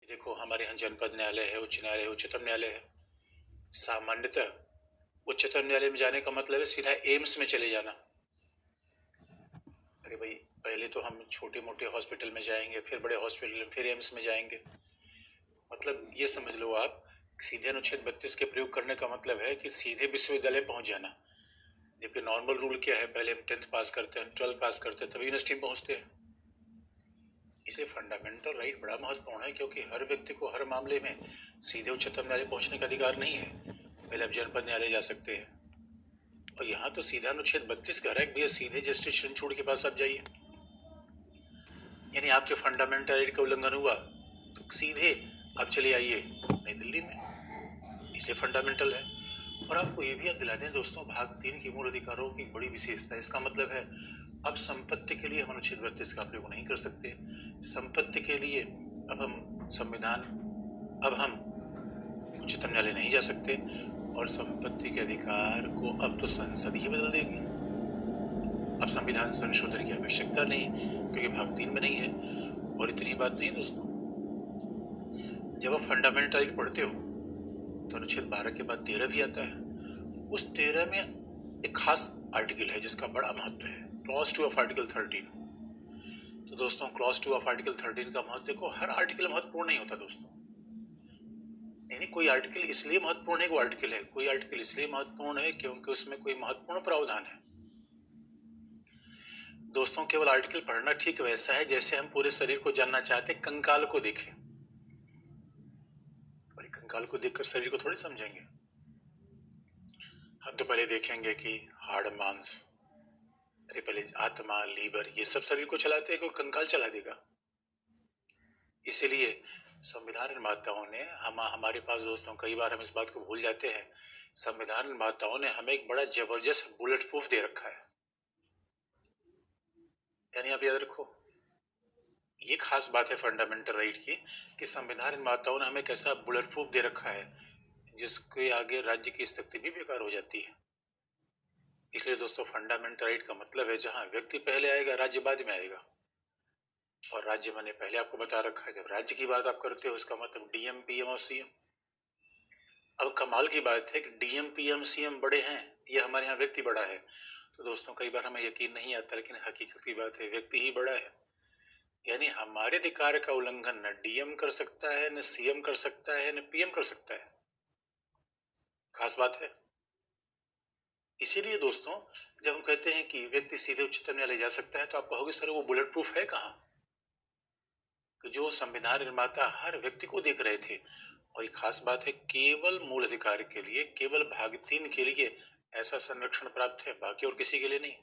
देखो, हमारे यहाँ जनपद न्यायालय है, उच्च न्यायालय है, उच्चतम न्यायालय है। सामान्यतः उच्चतम न्यायालय में जाने का मतलब है सीधा एम्स में चले जाना। अरे भाई, पहले तो हम छोटे मोटे हॉस्पिटल में जाएंगे, फिर बड़े हॉस्पिटल में, फिर एम्स में जाएंगे। मतलब ये समझ लो आप, सीधे अनुच्छेद 32 के प्रयोग करने का मतलब है कि सीधे विश्वविद्यालय पहुंच जाना। जबकि नॉर्मल रूल क्या है, पहले हम 10th पास करते हैं, 12th पास करते हैं, तभी यूनिवर्सिटी में पहुंचते हैं। इसलिए फंडामेंटल राइट बड़ा महत्वपूर्ण है, क्योंकि हर व्यक्ति को हर मामले में सीधे उच्चतम न्यायालय पहुंचने का अधिकार नहीं है। पहले आप जनपद न्यायालय जा सकते हैं, और यहाँ तो सीधा अनुच्छेद 32 कह रहा है भैया सीधे जस्टिस चंद्रचूड़ के पास आप जाइए। यानी आपके फंडामेंटल राइट का उल्लंघन हुआ तो सीधे आप चले आइए नई दिल्ली में, इसलिए फंडामेंटल है। और आपको ये भी याद दिला दें दोस्तों, भाग 3 की मूल अधिकारों की बड़ी विशेषता है। इसका मतलब है अब संपत्ति के लिए हम अनुच्छेद 32 का प्रयोग नहीं कर सकते। संपत्ति के लिए अब हम उच्चतम न्यायालय नहीं जा सकते, और संपत्ति के अधिकार को अब तो संसद ही बदल देगी। अब संविधान संशोधन की आवश्यकता नहीं, क्योंकि भाग 3 में नहीं है। और इतनी बात नहीं दोस्तों, जब आप फंडामेंटल राइट पढ़ते हो तो अनुच्छेद 12 के बाद 13 भी आता है। उस 13 में एक खास आर्टिकल है जिसका बड़ा महत्व है, क्लॉज 2 ऑफ आर्टिकल 13। तो दोस्तों, क्लॉज 2 ऑफ आर्टिकल 13 का महत्व देखो, हर आर्टिकल महत्वपूर्ण नहीं होता दोस्तों। यानी कोई आर्टिकल इसलिए महत्वपूर्ण है वो आर्टिकल है, कोई आर्टिकल इसलिए महत्वपूर्ण है क्योंकि उसमें कोई महत्वपूर्ण प्रावधान है। दोस्तों, केवल आर्टिकल पढ़ना ठीक वैसा है जैसे हम पूरे शरीर को जानना चाहते हैं, कंकाल को देखें। और कंकाल को देखकर शरीर को थोड़ी समझेंगे। हम तो पहले देखेंगे कि हाड़ मांस, अरे पहले आत्मा, लीवर, ये सब शरीर को चलाते हैं, कोई कंकाल चला देगा। इसीलिए संविधान निर्माताओं ने हमारे पास दोस्तों, कई बार हम इस बात को भूल जाते हैं, संविधान निर्माताओं ने हमें एक बड़ा जबरदस्त बुलेट प्रूफ दे रखा है। यानी आप याद रखो, ये खास बात है फंडामेंटल राइट की, कि संविधान निर्माताओं ने हमें कैसा बुलेट प्रूफ दे रखा है जिसके आगे राज्य की शक्ति भी बेकार हो जाती है। इसलिए दोस्तों, फंडामेंटल राइट का मतलब है जहां व्यक्ति पहले आएगा, राज्य बाद में आएगा। और राज्य मैंने पहले आपको बता रखा है, जब राज्य की बात आप करते हो इसका मतलब डीएम, पीएम और सीएम। अब कमाल की बात है कि डीएम, पीएम, सीएम बड़े हैं, ये हमारे यहाँ व्यक्ति बड़ा है। तो दोस्तों, कई बार हमें यकीन नहीं आता, लेकिन हकीकत की बात है, व्यक्ति ही बड़ा है। यानी हमारे अधिकार का उल्लंघन न डीएम कर सकता है, न सीएम कर सकता है, न पीएम कर सकता है। खास बात है। इसीलिए दोस्तों, जब हम कहते हैं कि व्यक्ति सीधे उच्चतम न्यायालय जा सकता है, तो आप कहोगे सर वो बुलेट प्रूफ है कहाँ? कि जो संविधान निर्माता हर व्यक्ति को देख रहे थे। और ये खास बात है, केवल मूल अधिकार के लिए, केवल भाग 3 के लिए ऐसा संरक्षण प्राप्त है, बाकी और किसी के लिए नहीं।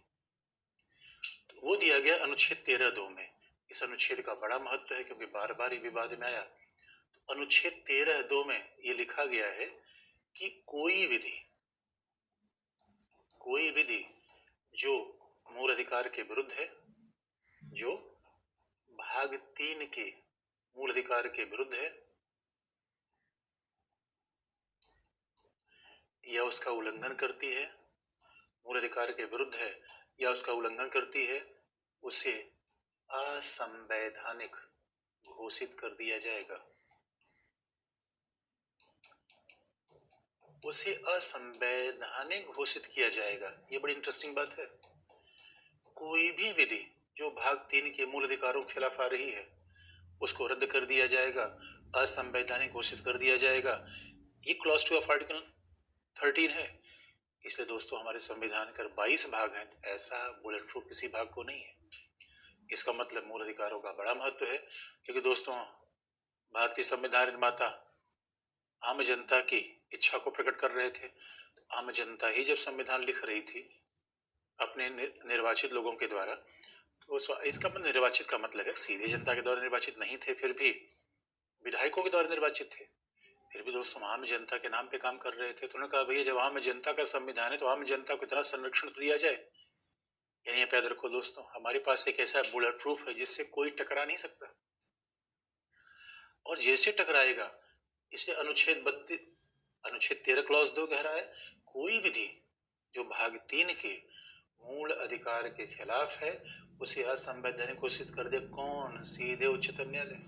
तो वो दिया गया अनुच्छेद 13(2) में। इस अनुच्छेद का बड़ा महत्व है क्योंकि बार बार ये विवाद में आया। तो अनुच्छेद 13(2) में ये लिखा गया है कि कोई विधि जो मूल अधिकार के विरुद्ध है, जो भाग 3 के मूल अधिकार के विरुद्ध है, या उसका उल्लंघन करती है, मूल अधिकार के विरुद्ध है या उसका उल्लंघन करती है, उसे असंवैधानिक घोषित कर दिया जाएगा। उसे असंवैधानिक घोषित किया जाएगा। ये बड़ी इंटरेस्टिंग बात है। कोई भी विधि जो भाग 3 के मूल अधिकारों के खिलाफ आ रही है, उसको रद्द कर दिया जाएगा, असंवैधानिक घोषित कर दिया जाएगा। ये क्लॉज 2 ऑफ आर्टिकल 13 है। इसलिए दोस्तों, हमारे संविधान के 22 भाग हैं, ऐसा बुलेट प्रूफ किसी भाग को नहीं है। इसका मतलब मूल अधिकारों का बड़ा महत्व है, क्योंकि दोस्तों, भारतीय संविधान निर्माता आम जनता की इच्छा को प्रकट कर रहे थे। आम जनता ही जब संविधान लिख रही थी अपने निर्वाचित लोगों के द्वारा, तो इसका निर्वाचित का मतलब है सीधे जनता के द्वारा निर्वाचित नहीं थे, फिर भी विधायकों के द्वारा निर्वाचित थे। फिर भी दोस्तों, आम जनता के नाम पे काम कर रहे थे। तो उन्होंने कहा भैया जब आम जनता का संविधान है तो आम जनता को इतना संरक्षण तो दिया जाए। यानी याद रखो दोस्तों, हमारे पास एक ऐसा बुलेट प्रूफ है जिससे कोई टकरा नहीं सकता, और जैसे टकराएगा, इसे अनुच्छेद 13 क्लॉज 2 कह रहा है, कोई विधि जो भाग 3 के मूल अधिकार के खिलाफ है उसे असंवैधानिक घोषित कर दे। कौन? सीधे उच्चतम न्यायालय।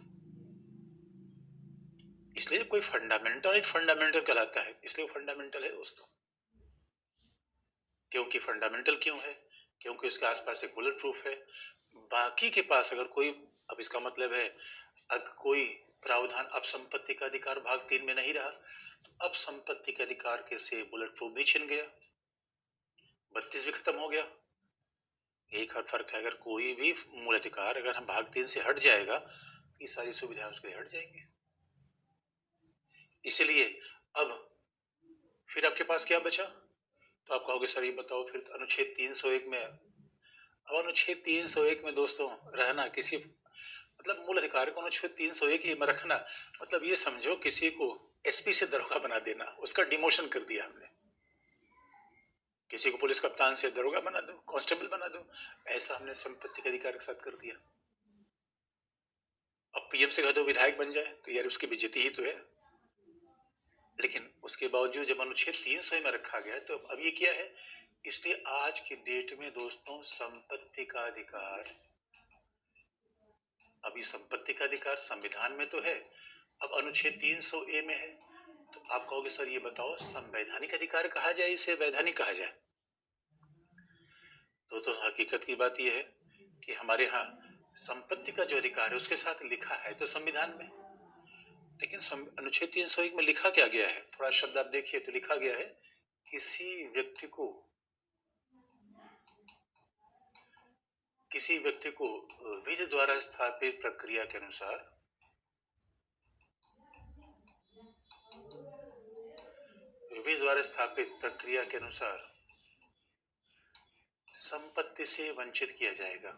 इसलिए कोई फंडामेंटल राइट फंडामेंटल कहलाता है, इसलिए वो फंडामेंटल है दोस्तों। क्योंकि फंडामेंटल क्यों है? क्योंकि उसके आसपास एक बुलेट प्रूफ है। बाकी के पास अगर कोई, अब इसका मतलब है अगर कोई प्रावधान अब संपत्ति का अधिकार भाग 3 में नहीं रहा, तो अब संपत्ति के अधिकार के से बुलेट प्रूफ भी छिन गया, 32 भी खत्म हो गया। एक हर फर्क है, अगर कोई भी मूल अधिकार अगर हम भाग 3 से हट जाएगा, ये सारी सुविधाएं उसके लिए हट जाएंगी। इसलिए अब फिर आपके पास क्या बचा? तो आप कहोगे सर ये बताओ फिर अनुच्छेद 301 में, अब अनुच्छेद 301 में दोस्तों रहना किसी मतलब मूल अधिकार को अनुच्छेद 301 में रखना मतलब ये समझो किसी को एसपी से दरोगा बना देना, उसका डिमोशन कर दिया हमने। किसी को पुलिस कप्तान से दरोगा बना दो, कांस्टेबल बना दो, ऐसा हमने संपत्ति के अधिकार के साथ कर दिया। अब पीएम से कह दो विधायक बन जाए तो यार उसकी बेइज्जती ही तो है। लेकिन उसके बावजूद जब अनुच्छेद 300 में रखा गया तो अब ये क्या है? इसलिए आज की डेट में दोस्तों संपत्ति का अधिकार, अभी संपत्ति का अधिकार संविधान में तो है, अब अनुच्छेद 300A में है। तो आप कहोगे सर ये बताओ संवैधानिक अधिकार कहा जाए इसे वैधानिक कहा जाए? तो हकीकत की बात यह है कि हमारे यहाँ संपत्ति का जो अधिकार है उसके साथ लिखा है तो संविधान में, लेकिन अनुच्छेद 301 में लिखा क्या गया है? थोड़ा शब्द आप देखिए तो लिखा गया है किसी व्यक्ति को विधि द्वारा स्थापित प्रक्रिया के अनुसार संपत्ति से वंचित किया जाएगा।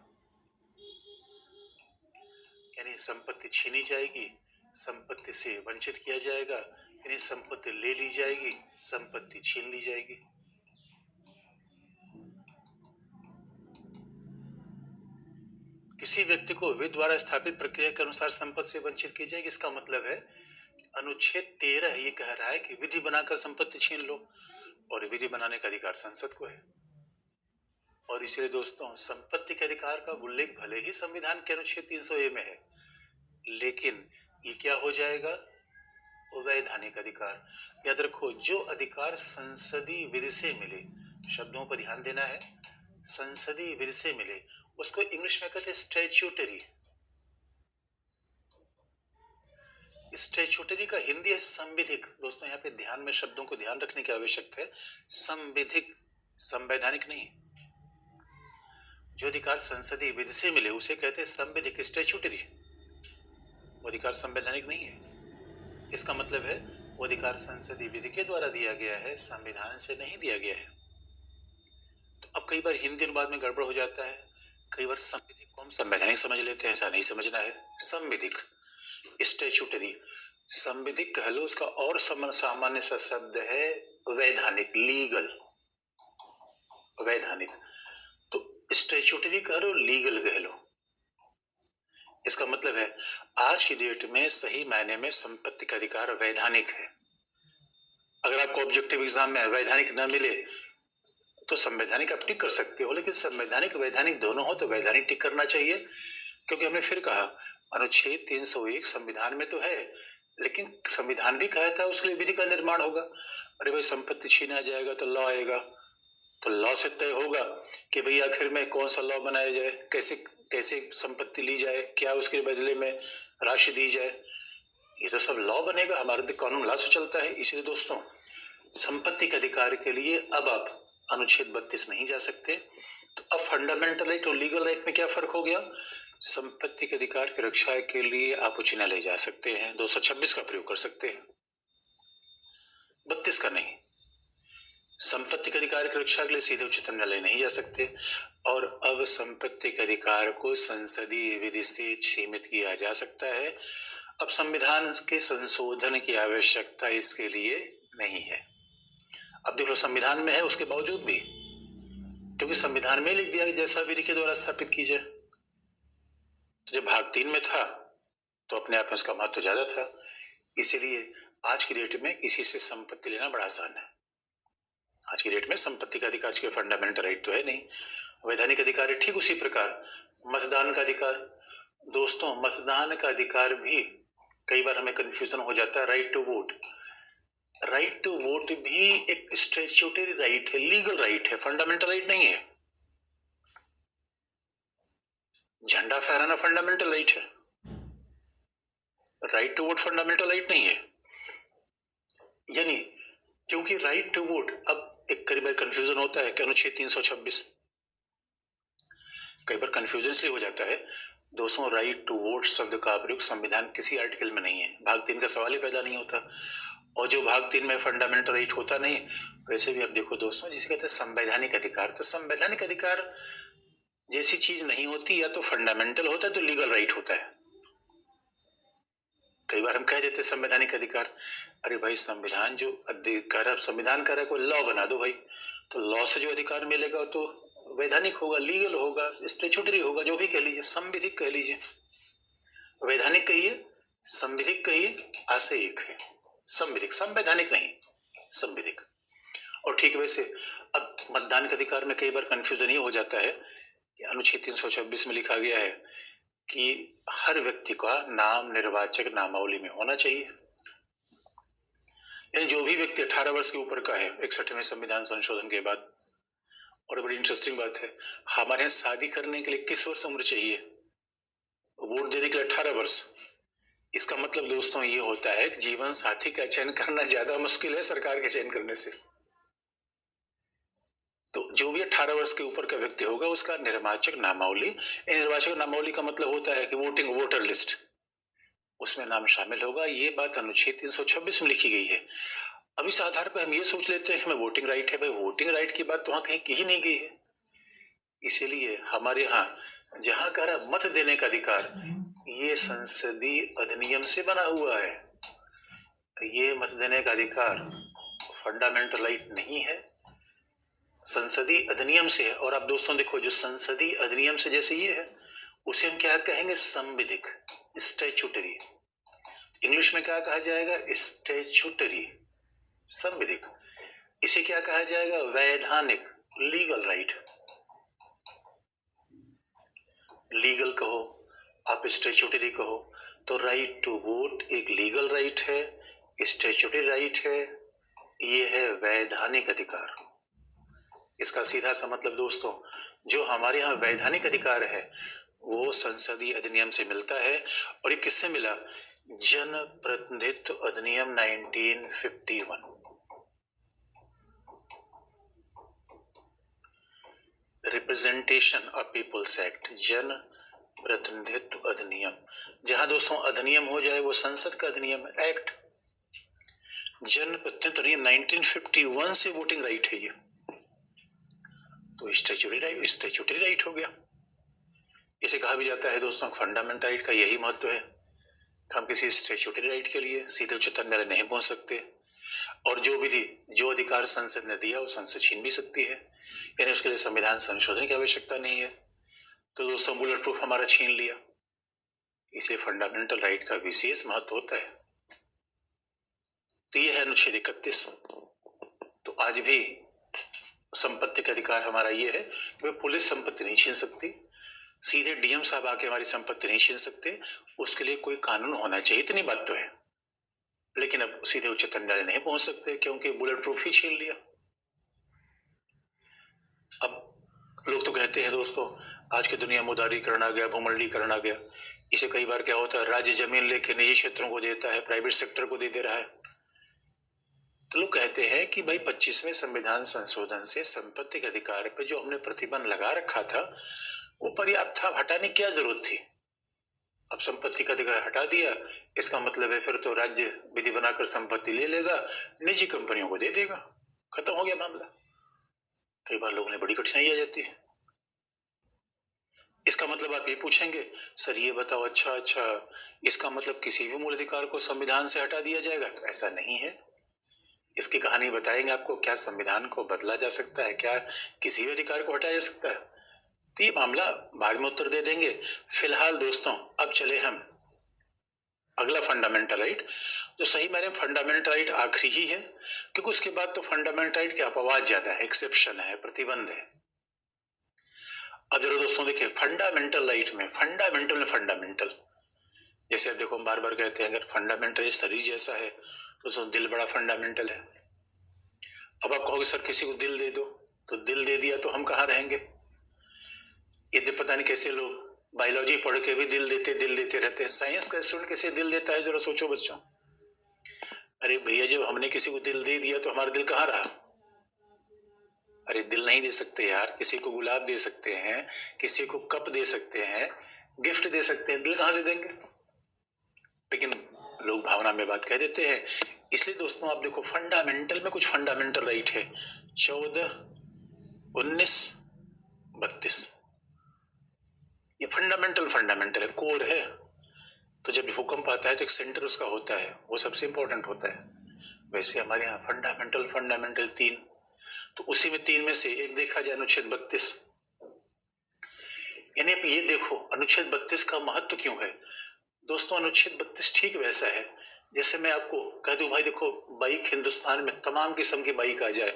यानी संपत्ति छीनी जाएगी, संपत्ति से वंचित किया जाएगा, यानी संपत्ति ले ली जाएगी, संपत्ति छीन ली जाएगी। किसी व्यक्ति को विधि द्वारा स्थापित प्रक्रिया के अनुसार संपत्ति से वंचित की जाएगी, इसका मतलब है अनुच्छेद 13 ये कह रहा है कि विधि बनाकर संपत्ति छीन लो, और विधि बनाने का अधिकार संसद को है। और इसलिए दोस्तों संपत्ति के अधिकार का उल्लेख भले ही संविधान के अनुच्छेद 300A में है, लेकिन ये क्या हो जाएगा? वैधानिक अधिकार। याद रखो जो अधिकार संसदीय विधि से मिले, शब्दों पर ध्यान देना है, संसदीय विधि से मिले उसको इंग्लिश में कहते हैं स्टैट्यूटरी। स्टैट्यूटरी का हिंदी है संविधिक। दोस्तों यहाँ पे ध्यान में शब्दों को ध्यान रखने की आवश्यकता है, संविधिक, संवैधानिक नहीं। जो अधिकार संसदीय विधि से मिले उसे कहते हैं संविधिक, स्टैट्यूटरी। वो अधिकार संवैधानिक नहीं है। इसका मतलब है वो अधिकार संसदीय विधि के द्वारा दिया गया है, संविधान से नहीं दिया गया है। तो अब कई बार हिंदी अनुवाद में गड़बड़ हो जाता है, कई बार संविधिक को हम संवैधानिक समझ लेते हैं, ऐसा नहीं समझना है। संविधिक, स्टैट्यूटरी, संविधिक कह लो, उसका और सामान्य सा शब्द है वैधानिक, लीगल, वैधानिक। तो स्टैट्यूटरी कह लो, लीगल कह लो। इसका मतलब है आज की डेट में सही मायने में संपत्ति का अधिकार वैधानिक है। अगर आपको ऑब्जेक्टिव एग्जाम में वैधानिक न मिले तो संवैधानिक आप टिक कर सकते हो, लेकिन संवैधानिक वैधानिक दोनों हो तो वैधानिक टिक करना चाहिए, क्योंकि हमने फिर कहा अनुच्छेद 301 संविधान में तो है, लेकिन संविधान भी कहा था उसके लिए विधि का निर्माण होगा। अरे भाई संपत्ति छीना जाएगा तो लॉ आएगा, तो लॉ से तय होगा कि भाई आखिर में कौन सा लॉ बनाया जाए, कैसे संपत्ति ली जाए, क्या उसके बदले में राशि दी जाए, ये तो सब लॉ बनेगा। हमारा कानून लॉ से चलता है। इसलिए दोस्तों संपत्ति के अधिकार के लिए अब आप अनुच्छेद 32 नहीं जा सकते। तो अब फंडामेंटल राइट और लीगल राइट में क्या फर्क हो गया? संपत्ति के अधिकार की रक्षा के लिए आप उच्च न्यायालय जा सकते हैं, 226 का प्रयोग कर सकते हैं, 32 का नहीं। संपत्ति के अधिकार की रक्षा के लिए सीधे उच्चतम न्यायालय नहीं जा सकते। और अब संपत्ति के अधिकार को संसदीय विधि से सीमित किया जा सकता है। अब संविधान के संशोधन की आवश्यकता इसके लिए नहीं है। अब देख लो संविधान में है उसके बावजूद भी, क्योंकि संविधान में लिख दिया कि जैसा विधि के द्वारा स्थापित की जाए। तो जब भाग 3 में था तो अपने आप में उसका महत्व तो ज्यादा था। इसीलिए आज की डेट में किसी से संपत्ति लेना बड़ा आसान है। आज की डेट में संपत्ति का अधिकार के फंडामेंटल राइट तो है नहीं, वैधानिक अधिकार है। ठीक उसी प्रकार मतदान का अधिकार, दोस्तों मतदान का अधिकार भी कई बार हमें कंफ्यूजन हो जाता है right to vote. Right to vote भी एक स्टैट्यूटरी राइट है, लीगल राइट है, फंडामेंटल राइट नहीं है। झंडा फहराना फंडामेंटल राइट है, right to vote fundamental right नहीं है। यानी क्योंकि राइट टू वोट, अब एक कई बार कंफ्यूजन होता है कि अनुच्छेद 326, कई बार कंफ्यूजन इसलिए हो जाता है दोस्तों, राइट टू वोट शब्द का प्रयोग संविधान किसी आर्टिकल में नहीं है, भाग 3 का सवाल ही पैदा नहीं होता। और जो भाग 3 में फंडामेंटल राइट होता नहीं, वैसे भी आप देखो दोस्तों, जिसे कहते हैं संवैधानिक अधिकार, तो संवैधानिक अधिकार जैसी चीज नहीं होती, या तो फंडामेंटल होता है तो लीगल राइट होता है। कई बार हम कह देते संवैधानिक अधिकार, अरे भाई संविधान जो अधिकार, संविधान कह रहा है कोई लॉ बना दो भाई, तो लॉ से जो अधिकार मिलेगा तो वैधानिक होगा, लीगल होगा, स्टैट्यूटरी होगा, जो भी कह लीजिए, संविधिक कह लीजिए, वैधानिक कहिए, संविधिक कहिए, आशय एक है, संविधिक, संवैधानिक नहीं, संविधिक। और ठीक वैसे अब मतदान के अधिकार में कई बार कंफ्यूजन ये हो जाता है कि अनुच्छेद 326 में लिखा गया है कि हर व्यक्ति का नाम निर्वाचक नामावली में होना चाहिए। यानी जो भी व्यक्ति 18 वर्ष के ऊपर का है 61वें संविधान संशोधन के बाद। और बड़ी इंटरेस्टिंग बात है, हमारे यहाँ शादी करने के लिए किस वर्ष उम्र चाहिए? वोट देने के लिए 18 वर्ष। इसका मतलब दोस्तों ये होता है कि जीवन साथी का चयन करना ज्यादा मुश्किल है सरकार के चयन करने से। तो जो भी 18 वर्ष के ऊपर का व्यक्ति होगा उसका निर्वाचक नामावली, निर्वाचक नामावली का मतलब होता है कि वोटिंग वोटर लिस्ट, उसमें नाम शामिल होगा। ये बात अनुच्छेद 326 में लिखी गई है। अब इस आधार पर हम ये सोच लेते हैं कि हमें वोटिंग राइट है, भाई वोटिंग राइट की बात तो वहां कहीं की ही नहीं गई है। इसीलिए हमारे यहाँ जहां कह रहा मत देने का अधिकार, ये संसदीय अधिनियम से बना हुआ है। ये मत देने का अधिकार फंडामेंटल राइट नहीं है, संसदीय अधिनियम से है। और आप दोस्तों देखो, जो संसदीय अधिनियम से जैसे ये है, उसे हम क्या कहेंगे? संविधिक, स्टैट्यूटरी। इंग्लिश में क्या कहा जाएगा? स्टैट्यूटरी, संविधिक। इसे क्या कहा जाएगा? वैधानिक, लीगल राइट। लीगल कहो, आप स्टैट्यूटरी कहो, तो राइट टू वोट एक लीगल राइट है, स्टैट्यूटरी राइट है, ये है वैधानिक अधिकार। इसका सीधा सा मतलब दोस्तों, जो हमारे यहाँ वैधानिक अधिकार है वो संसदीय अधिनियम से मिलता है। और ये किससे मिला? जन प्रतिनिधित्व अधिनियम 1951, रिप्रेजेंटेशन ऑफ पीपल्स एक्ट, जन प्रतिनिधित्व अधिनियम। जहां दोस्तों अधिनियम हो जाए वो संसद का अधिनियम है, एक्ट। जन प्रतिनिधित्व अधिनियम 1951 से वोटिंग राइट है ये, तो स्टैट्यूटरी राइट हो गया। इसे कहा भी जाता है दोस्तों फंडामेंटल राइट का यही महत्व है। हम किसी स्टैट्यूटरी राइट के लिए सीधे उच्चतम न्यायालय नहीं पहुंच सकते, और जो विधि, जो अधिकार संसद ने दिया वो संसद छीन भी सकती है, यानी उसके लिए संविधान संशोधन की आवश्यकता नहीं है। तो दोस्तों बुलेट प्रूफ हमारा छीन लिया, इसे फंडामेंटल राइट का विशेष महत्व होता है। तो ये है अनुच्छेद 31। तो आज भी संपत्ति का अधिकार हमारा ये है कि पुलिस संपत्ति नहीं छीन सकती, सीधे डीएम साहब आके हमारी संपत्ति नहीं छीन सकते, उसके लिए कोई कानून होना चाहिए, इतनी बात तो है। लेकिन अब सीधे उच्चतम न्यायालय नहीं पहुंच सकते क्योंकि बुलेट प्रूफ ही छीन लिया। अब लोग तो कहते हैं दोस्तों आज की दुनिया में उदारीकरण आ गया, भूमंडलीकरण आ गया। इसे कई बार क्या होता है, राज्य जमीन लेके निजी क्षेत्रों को देता है, प्राइवेट सेक्टर को दे रहा है। तो लोग कहते हैं कि भाई 25वें संविधान संशोधन से संपत्ति के अधिकार पे जो हमने प्रतिबंध लगा रखा था वो पर्याप्त था, हटाने की क्या जरूरत थी? अब संपत्ति का अधिकार हटा दिया, इसका मतलब है फिर तो राज्य विधि बनाकर संपत्ति ले लेगा, निजी कंपनियों को दे देगा, खत्म हो गया मामला। कई बार लोगों ने बड़ी कठिनाई आ जाती है। इसका मतलब आप ये पूछेंगे, सर ये बताओ, अच्छा इसका मतलब किसी भी मूल अधिकार को संविधान से हटा दिया जाएगा? तो ऐसा नहीं है। इसकी कहानी बताएंगे आपको, क्या संविधान को बदला जा सकता है, क्या किसी भी अधिकार को हटाया जा सकता है? तो ये मामला बाद में उत्तर दे देंगे। फिलहाल दोस्तों अब चले हम अगला फंडामेंटल राइट, जो सही मायने फंडामेंटल राइट आखिरी ही है, क्योंकि उसके बाद तो फंडामेंटल राइट के अपवाद ज्यादा है, एक्सेप्शन है, प्रतिबंध है। अब जरा दोस्तों देखिए, फंडामेंटल राइट में फंडामेंटल जैसे अब देखो हम बार बार कहते हैं अगर फंडामेंटल शरीर जैसा है तो उसमें दिल बड़ा फंडामेंटल है। अब आप कहोगे सर किसी को दिल दे दो, तो दिल दे दिया तो हम कहाँ रहेंगे? ये पता नहीं कैसे लोग बायोलॉजी पढ़ के भी दिल देते रहते हैं। साइंस का स्टूडेंट कैसे दिल देता है, जरा सोचो बच्चों। अरे भैया जब हमने किसी को दिल दे दिया तो हमारा दिल कहाँ रहा? अरे दिल नहीं दे सकते यार, किसी को गुलाब दे सकते हैं, किसी को कप दे सकते हैं, गिफ्ट दे सकते हैं, दिल कहाँ से देंगे? लेकिन लोग भावना में बात कह देते हैं। इसलिए दोस्तों आप देखो फंडामेंटल में कुछ फंडामेंटल राइट है 14, 19, 32। ये फंडामेंटल है, कोर है। तो जब भूकंप आता है तो एक सेंटर उसका होता है, वो सबसे इंपॉर्टेंट होता है। वैसे हमारे यहाँ फंडामेंटल 3, तो उसी में 3 में से एक देखा जाए अनुच्छेद 32। यानी आप ये देखो अनुच्छेद 32 का महत्व क्यों है दोस्तों। अनुच्छेद 32 ठीक वैसा है जैसे मैं आपको कह दूं भाई देखो बाइक हिंदुस्तान में तमाम किस्म की बाइक आ जाए,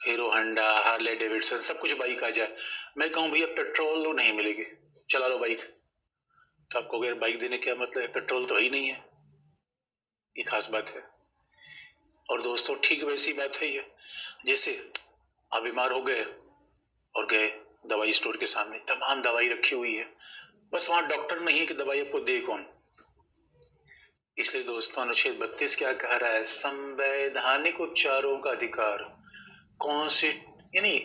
हीरो होंडा, हार्ले डेविडसन, सब कुछ बाइक आ जाए, मैं कहूं भैया पेट्रोल नहीं मिलेगी, चला लो बाइक, तो आपको अगर बाइक देने क्या मतलब है, पेट्रोल तो ही नहीं है। ये खास बात है। और दोस्तों ठीक वैसी बात है ये, जैसे आप बीमार हो गए और गए दवाई स्टोर के सामने, तमाम दवाई रखी हुई है, बस वहां डॉक्टर नहीं है कि दवाई आपको दे कौन। इसलिए दोस्तों अनुच्छेद 32 क्या कह रहा है, संवैधानिक उपचारों का अधिकार, यानी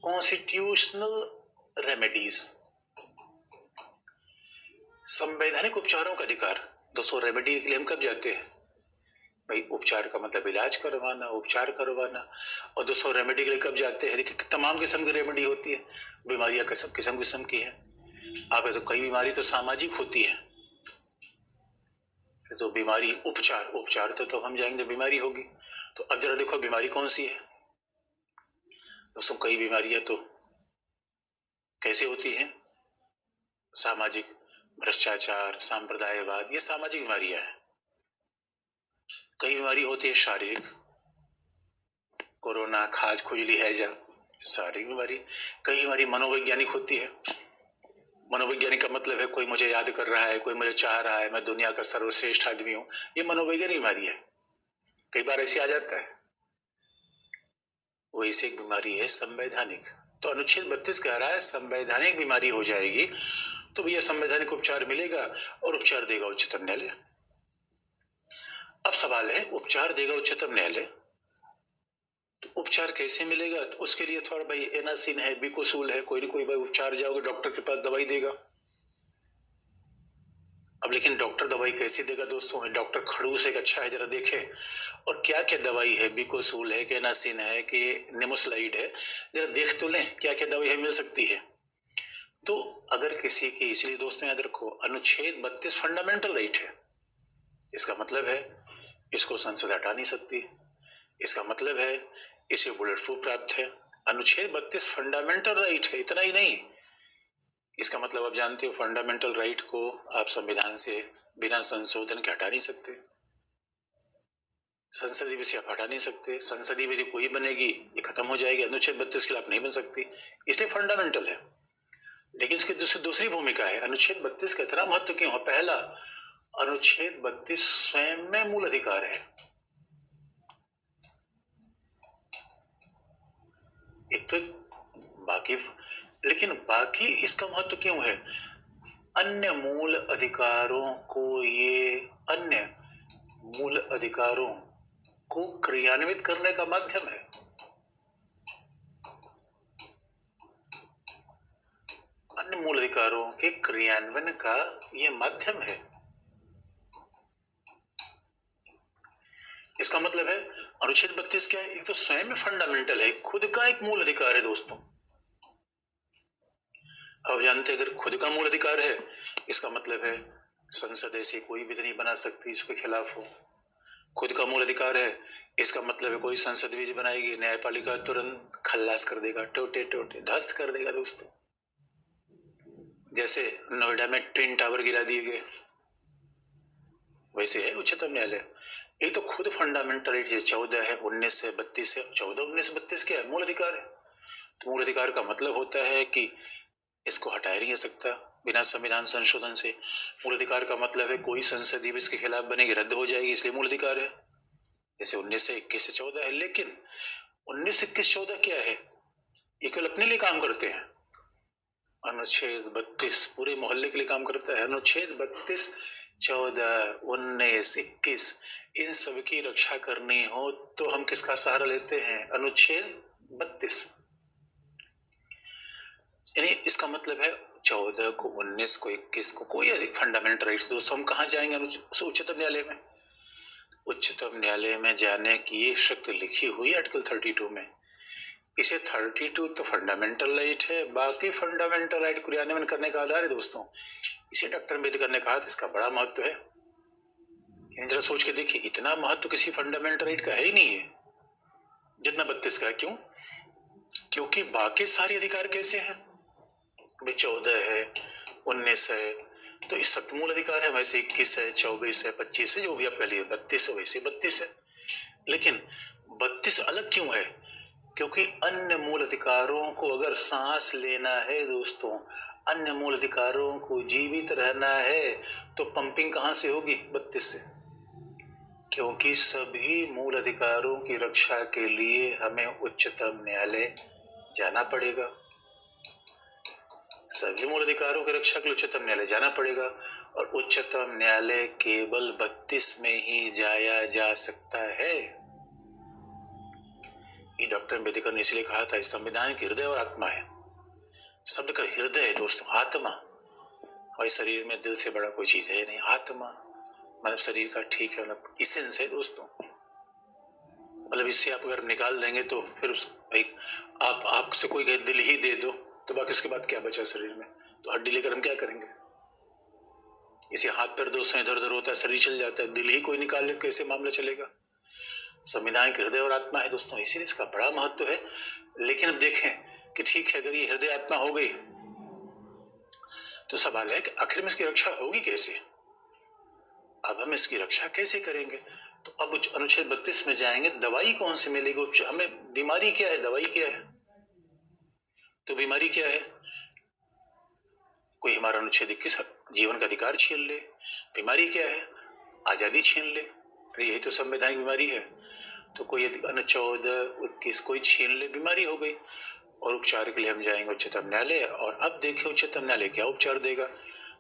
कॉन्स्टिट्यूशनल रेमेडीज, संवैधानिक उपचारों का अधिकार। दोस्तों रेमेडी के लिए हम कब जाते हैं भाई, उपचार का मतलब इलाज करवाना, उपचार करवाना। और दोस्तों रेमेडी के लिए कब जाते हैं, देखिए तमाम किस्म की रेमेडी होती है, बीमारियां किस्म की है। आप तो कई बीमारी तो सामाजिक होती है, तो बीमारी उपचार तो हम जाएंगे बीमारी होगी। तो अब जरा देखो बीमारी कौन सी है दोस्तों। कई बीमारियां तो कैसे होती हैं, सामाजिक, भ्रष्टाचार, सांप्रदायवाद, ये सामाजिक बीमारियां हैं। कई बीमारी होती है शारीरिक, कोरोना, खाज, खुजली, हैजा, शारीरिक बीमारी। कई बीमारी मनोवैज्ञानिक होती है। मनोवैज्ञानिक का मतलब है कोई मुझे याद कर रहा है, कोई मुझे चाह रहा है, मैं दुनिया का सर्वश्रेष्ठ आदमी हूं, ये मनोवैज्ञानिक बीमारी है। कई बार ऐसे आ जाता है। वैसे एक बीमारी है संवैधानिक। तो अनुच्छेद 32 कह रहा है संवैधानिक बीमारी हो जाएगी तो भैया संवैधानिक उपचार मिलेगा और उपचार देगा उच्चतम न्यायालय। अब सवाल है उपचार देगा उच्चतम न्यायालय, तो उपचार कैसे मिलेगा? तो उसके लिए थोड़ा भाई एनासिन है, बिकोसूल है, कोई ना कोई भाई उपचार जाओगे डॉक्टर के पास दवाई देगा। अब लेकिन डॉक्टर दवाई कैसे देगा दोस्तों, डॉक्टर खड़ूस एक अच्छा है, जरा देखे और क्या क्या दवाई है, बिकोसूल है कि एनासिन है कि नेमोस्लाइड है, जरा देख तो लें क्या क्या दवाई है मिल सकती है। तो अगर किसी की, इसलिए दोस्तों याद रखो अनुच्छेद 32 फंडामेंटल राइट है, इसका मतलब है इसको संसद हटा नहीं सकती, इसका मतलब है इसे बुलेट प्रूफ प्राप्त है। अनुच्छेद 32 फंडामेंटल राइट है, इतना ही नहीं, इसका मतलब आप जानते हो फंडामेंटल राइट को आप संविधान से बिना संशोधन के हटा नहीं सकते, संसदीय विधि आप हटा नहीं सकते, संसदीय विधि कोई बनेगी ये खत्म हो जाएगी, अनुच्छेद 32 के खिलाफ नहीं बन सकती, इसलिए फंडामेंटल है। लेकिन इसकी दूसरी भूमिका है, अनुच्छेद 32 का इतना महत्व क्यों है? पहला, अनुच्छेद 32 स्वयं में मूल अधिकार है। एक तो बाकी, लेकिन बाकी इसका महत्व क्यों है? अन्य मूल अधिकारों को क्रियान्वित करने का माध्यम है। अन्य मूल अधिकारों के क्रियान्वयन का यह माध्यम है। इसका मतलब है अनुच्छेद 32 क्या है, एक तो स्वयं में फंडामेंटल है, खुद का एक मूल अधिकार है दोस्तों। अब जानते अगर खुद का मूल अधिकार है, इसका मतलब है संसद ऐसी कोई विधि नहीं बना सकती इसके खिलाफ हो। खुद का मूल अधिकार है, इसका मतलब है कोई संसद विधि बनाएगी, न्यायपालिका तुरंत खल्लास कर देगा, टोटे टोटे ध्वस्त कर देगा दोस्तों। जैसे नोएडा में ट्विन टावर गिरा दिए गए, वैसे है उच्चतम न्यायालय। ये तो खुद फंडामेंटल राइट 14 है, 19 है, 32 है। 14, 19, 32 क्या है? मूल अधिकार है। तो मूल अधिकार का मतलब होता है कि इसको हटाया नहीं जा सकता, बिना संविधान संशोधन से। मूल अधिकार का मतलब है कोई संसद दिवस के खिलाफ बनेगी रद्द हो जाएगी, इसलिए मूल अधिकार है। जैसे 19 से 21 से 14 है, लेकिन 19 21 14 क्या है, ये केवल अपने लिए काम करते हैं। अनुच्छेद 32 पूरे मोहल्ले के लिए काम करता है। अनुच्छेद 32 14 19 21 इन सब की रक्षा करनी हो तो हम किसका सहारा लेते हैं? अनुच्छेद 32। यानी इसका मतलब है 14 को 19 को 21 को कोई अधिक फंडामेंटल राइट्स। दोस्तों हम कहाँ जाएंगे? उच्चतम न्यायालय में। उच्चतम न्यायालय में जाने की ये शक्ति लिखी हुई आर्टिकल 32 में। इसे 32 तो फंडामेंटल राइट है, बाकी फंडामेंटल राइट क्रियान्वयन करने का आधार है दोस्तों। इसे डॉक्टर अम्बेडकर ने कहा था इसका बड़ा महत्व है। जरा सोच के देखिए, इतना महत्व किसी फंडामेंटल राइट का है ही नहीं है जितना 32 का है। क्यों? क्योंकि बाकी सारे अधिकार कैसे हैं? 14 है, 19 है, तो इस सब मूल अधिकार है। वैसे 21 है, 24 है, 25 है, जो भी आप कह लिए। 32 है, वैसे 32 है। लेकिन 32 अलग क्यों है? क्योंकि अन्य मूल अधिकारों को अगर सांस लेना है दोस्तों, अन्य मूल अधिकारों को जीवित रहना है, तो पंपिंग कहां से होगी? 32 से। क्योंकि सभी मूल अधिकारों की रक्षा के लिए हमें उच्चतम न्यायालय जाना पड़ेगा। सभी मूल अधिकारों की रक्षा के लिए उच्चतम न्यायालय जाना पड़ेगा, और उच्चतम न्यायालय केवल 32 में ही जाया जा सकता है। ये डॉक्टर अम्बेडकर ने इसलिए कहा था इस संविधान की हृदय और आत्मा है। शब्द का हृदय है दोस्तों, आत्मा। और शरीर में दिल से बड़ा कोई चीज है नहीं। आत्मा मतलब शरीर का, ठीक है, मतलब इसेंस है दोस्तों। मतलब इससे आप अगर निकाल देंगे तो फिर उस भाई आपसे कोई कहे दिल ही दे दो, तो बाकी उसके बाद क्या बचा शरीर में? तो हड्डी लेकर हम क्या करेंगे? इसे हाथ पैर दोस्तों इधर उधर होता है, शरीर चल जाता है, दिल ही कोई निकाल ले तो कैसे मामला चलेगा? संविधान के हृदय और आत्मा है दोस्तों, इसीलिए इसका बड़ा महत्व है। लेकिन अब देखें कि ठीक है, अगर ये हृदय आत्मा हो गई तो सवाल है कि आखिर में इसकी रक्षा होगी कैसे? अब हम इसकी रक्षा कैसे करेंगे? तो अब अनुच्छेद 32 में जाएंगे, दवाई कौन सी मिलेगी? हमें बीमारी क्या है, दवाई क्या है? तो बीमारी क्या है? कोई हमारा अनुच्छेद 21 जीवन का अधिकार छीन ले। बीमारी क्या है? आजादी छीन ले। अरे यही तो संवैधानिक बीमारी है। तो कोई अनुच्छेद 21 कोई छीन ले, बीमारी हो गई, और उपचार के लिए हम जाएंगे उच्चतम न्यायालय। और अब देखिए उच्चतम न्यायालय क्या उपचार देगा।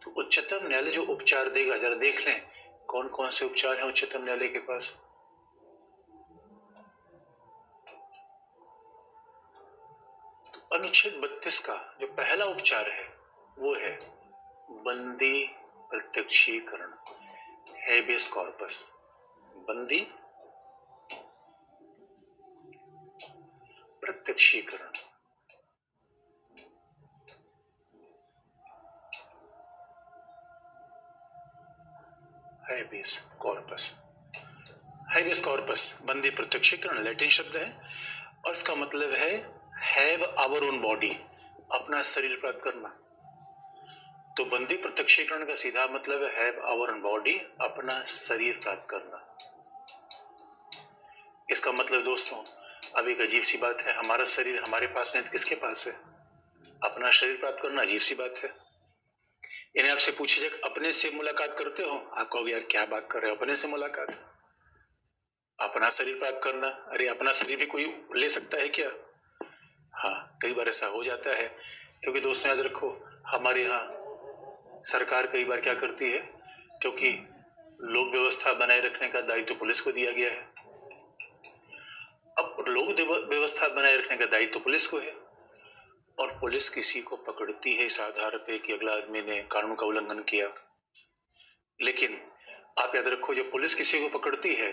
तो उच्चतम न्यायालय जो उपचार देगा, जरा देख लें कौन कौन से उपचार हैं उच्चतम न्यायालय के पास। तो अनुच्छेद 32 का जो पहला उपचार है वो है बंदी प्रत्यक्षीकरण, हेबियस कॉर्पस। बंदी प्रत्यक्षीकरण। Habeas corpus. हेबियस कॉर्पस बंदी प्रत्यक्षीकरण लैटिन शब्द है, और इसका मतलब है हैव आवर ओन बॉडी, अपना शरीर प्राप्त करना। तो बंदी प्रत्यक्षीकरण का सीधा मतलब है हैव आवर ओन बॉडी, अपना शरीर प्राप्त करना। इसका मतलब दोस्तों अब एक अजीब सी बात है, हमारा शरीर हमारे पास नहीं तो किसके पास है? अपना शरीर प्राप्त करना अजीब सी बात है। यानी आपसे पूछे जाए अपने से मुलाकात करते हो, आप कहोगे यार क्या बात कर रहे हो, अपने से मुलाकात, अपना शरीर प्राप्त करना? अरे अपना शरीर भी कोई ले सकता है क्या? हाँ, कई बार ऐसा हो जाता है। क्योंकि दोस्तों याद रखो, हमारे यहाँ सरकार कई बार क्या करती है, क्योंकि लोक व्यवस्था बनाए रखने का दायित्व पुलिस को दिया गया है। अब लोक व्यवस्था बनाए रखने का दायित्व पुलिस को है, और पुलिस किसी को पकड़ती है इस आधार पे कि अगला आदमी ने कानून का उल्लंघन किया। लेकिन आप याद रखो, जब पुलिस किसी को पकड़ती है